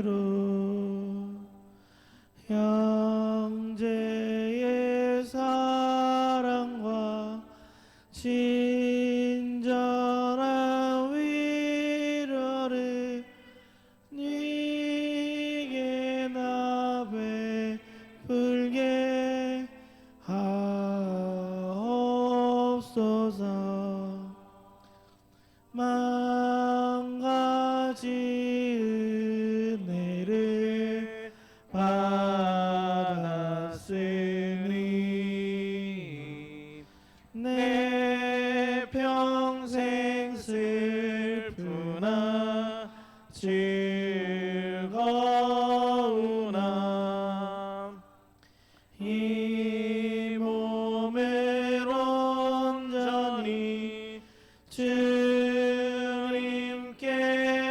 마음으로 형제의 사랑과 친절한 위로를 네게 나 베풀게 하옵소서 만 가지 은혜를 받았으니 내 평생 슬프나 즐거우나 이 몸을 온전히 주님께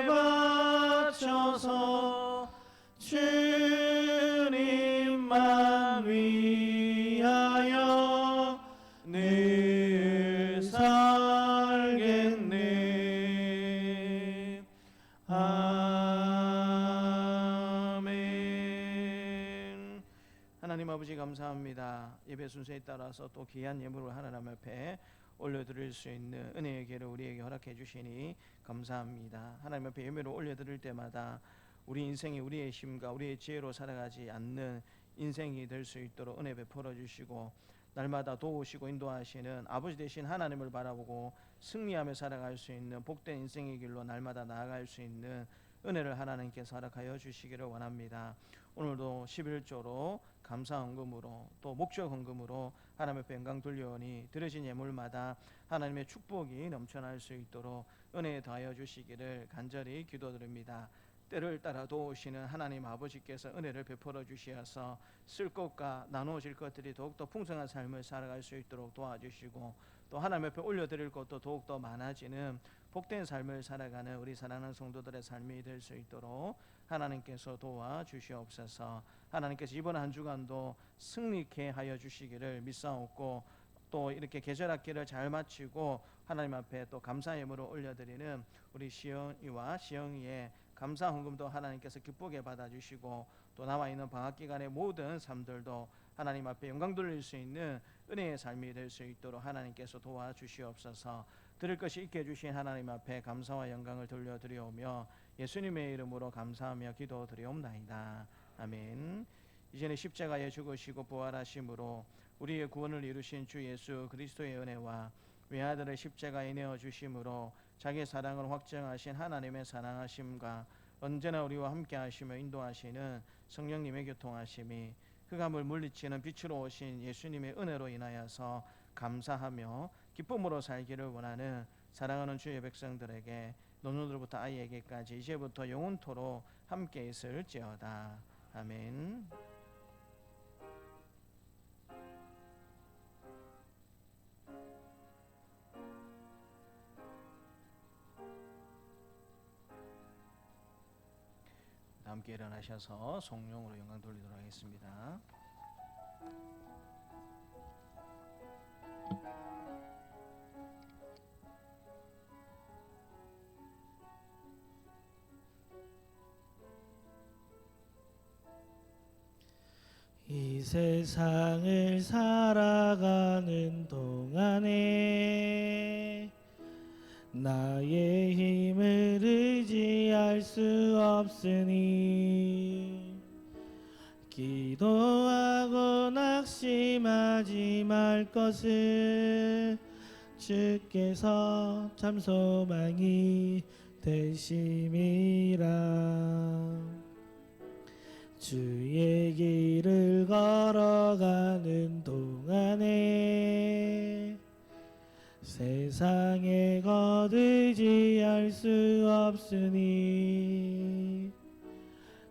바쳐서 주님만 위하여 늘 살겠네 아멘. 하나님 아버지 감사합니다. 예배 순서에 따라서 또 귀한 예물을 하나님 앞에 올려드릴 수 있는 은혜의 기회를 우리에게 허락해 주시니 감사합니다. 하나님 앞에 예배를 올려드릴 때마다 우리 인생이 우리의 힘과 우리의 지혜로 살아가지 않는 인생이 될 수 있도록 은혜 베풀어 주시고 날마다 도우시고 인도하시는 아버지 되신 하나님을 바라보고 승리하며 살아갈 수 있는 복된 인생의 길로 날마다 나아갈 수 있는 은혜를 하나님께서 허락하여 주시기를 원합니다. 오늘도 11조로 감사 헌금으로 또 목적 헌금으로 하나님 앞에 영광 돌려오니 드려진 예물마다 하나님의 축복이 넘쳐날 수 있도록 은혜 더하여 주시기를 간절히 기도드립니다. 때를 따라 도우시는 하나님 아버지께서 은혜를 베풀어 주시어서 쓸 것과 나누어질 것들이 더욱더 풍성한 삶을 살아갈 수 있도록 도와주시고 또 하나님 앞에 올려드릴 것도 더욱더 많아지는 복된 삶을 살아가는 우리 사랑하는 성도들의 삶이 될 수 있도록 하나님께서 도와주시옵소서. 하나님께서 이번 한 주간도 승리케 하여 주시기를 믿사옵고 또 이렇게 계절학기를 잘 마치고 하나님 앞에 또 감사 예물을 올려드리는 우리 시영이와 시영이의 감사 헌금도 하나님께서 기쁘게 받아주시고 또 나와 있는 방학 기간의 모든 삶들도 하나님 앞에 영광 돌릴 수 있는 은혜의 삶이 될 수 있도록 하나님께서 도와주시옵소서. 드릴 것이 있게 해주신 하나님 앞에 감사와 영광을 돌려드리오며 예수님의 이름으로 감사하며 기도드리옵나이다. 아멘. 이제는 십자가에 죽으시고 부활하심으로 우리의 구원을 이루신 주 예수 그리스도의 은혜와 외아들의 십자가에 내어주심으로 자기의 사랑을 확증하신 하나님의 사랑하심과 언제나 우리와 함께 하시며 인도하시는 성령님의 교통하심이 흑암을 물리치는 빛으로 오신 예수님의 은혜로 인하여서 감사하며 기쁨으로 살기를 원하는 사랑하는 주의 백성들에게 노년들부터 아이에게까지 이제부터 영원토록 함께 있을지어다. 아멘. 다 함께 일어나셔서 성령으로 영광 돌리도록 하겠습니다. 이 세상을 살아가는 동안에 나의 힘을 의지할 수 없으니 기도하고 낙심하지 말 것을 주께서 참 소망이 되심이라. 주의 길을 걸어가는 동안에 세상에 거두지할 수 없으니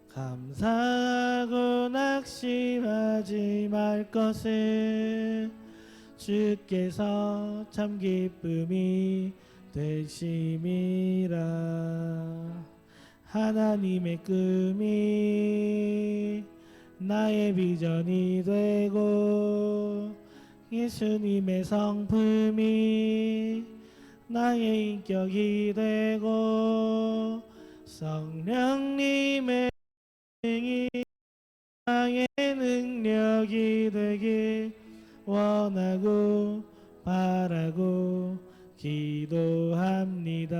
감사하고 낙심하지 말 것을 주께서 참 기쁨이 되심이라. 하나님의 꿈이 나의 비전이 되고 예수님의 성품이 나의 인격이 되고 성령님의 능이 나의 능력이 되길 원하고 바라고 기도합니다.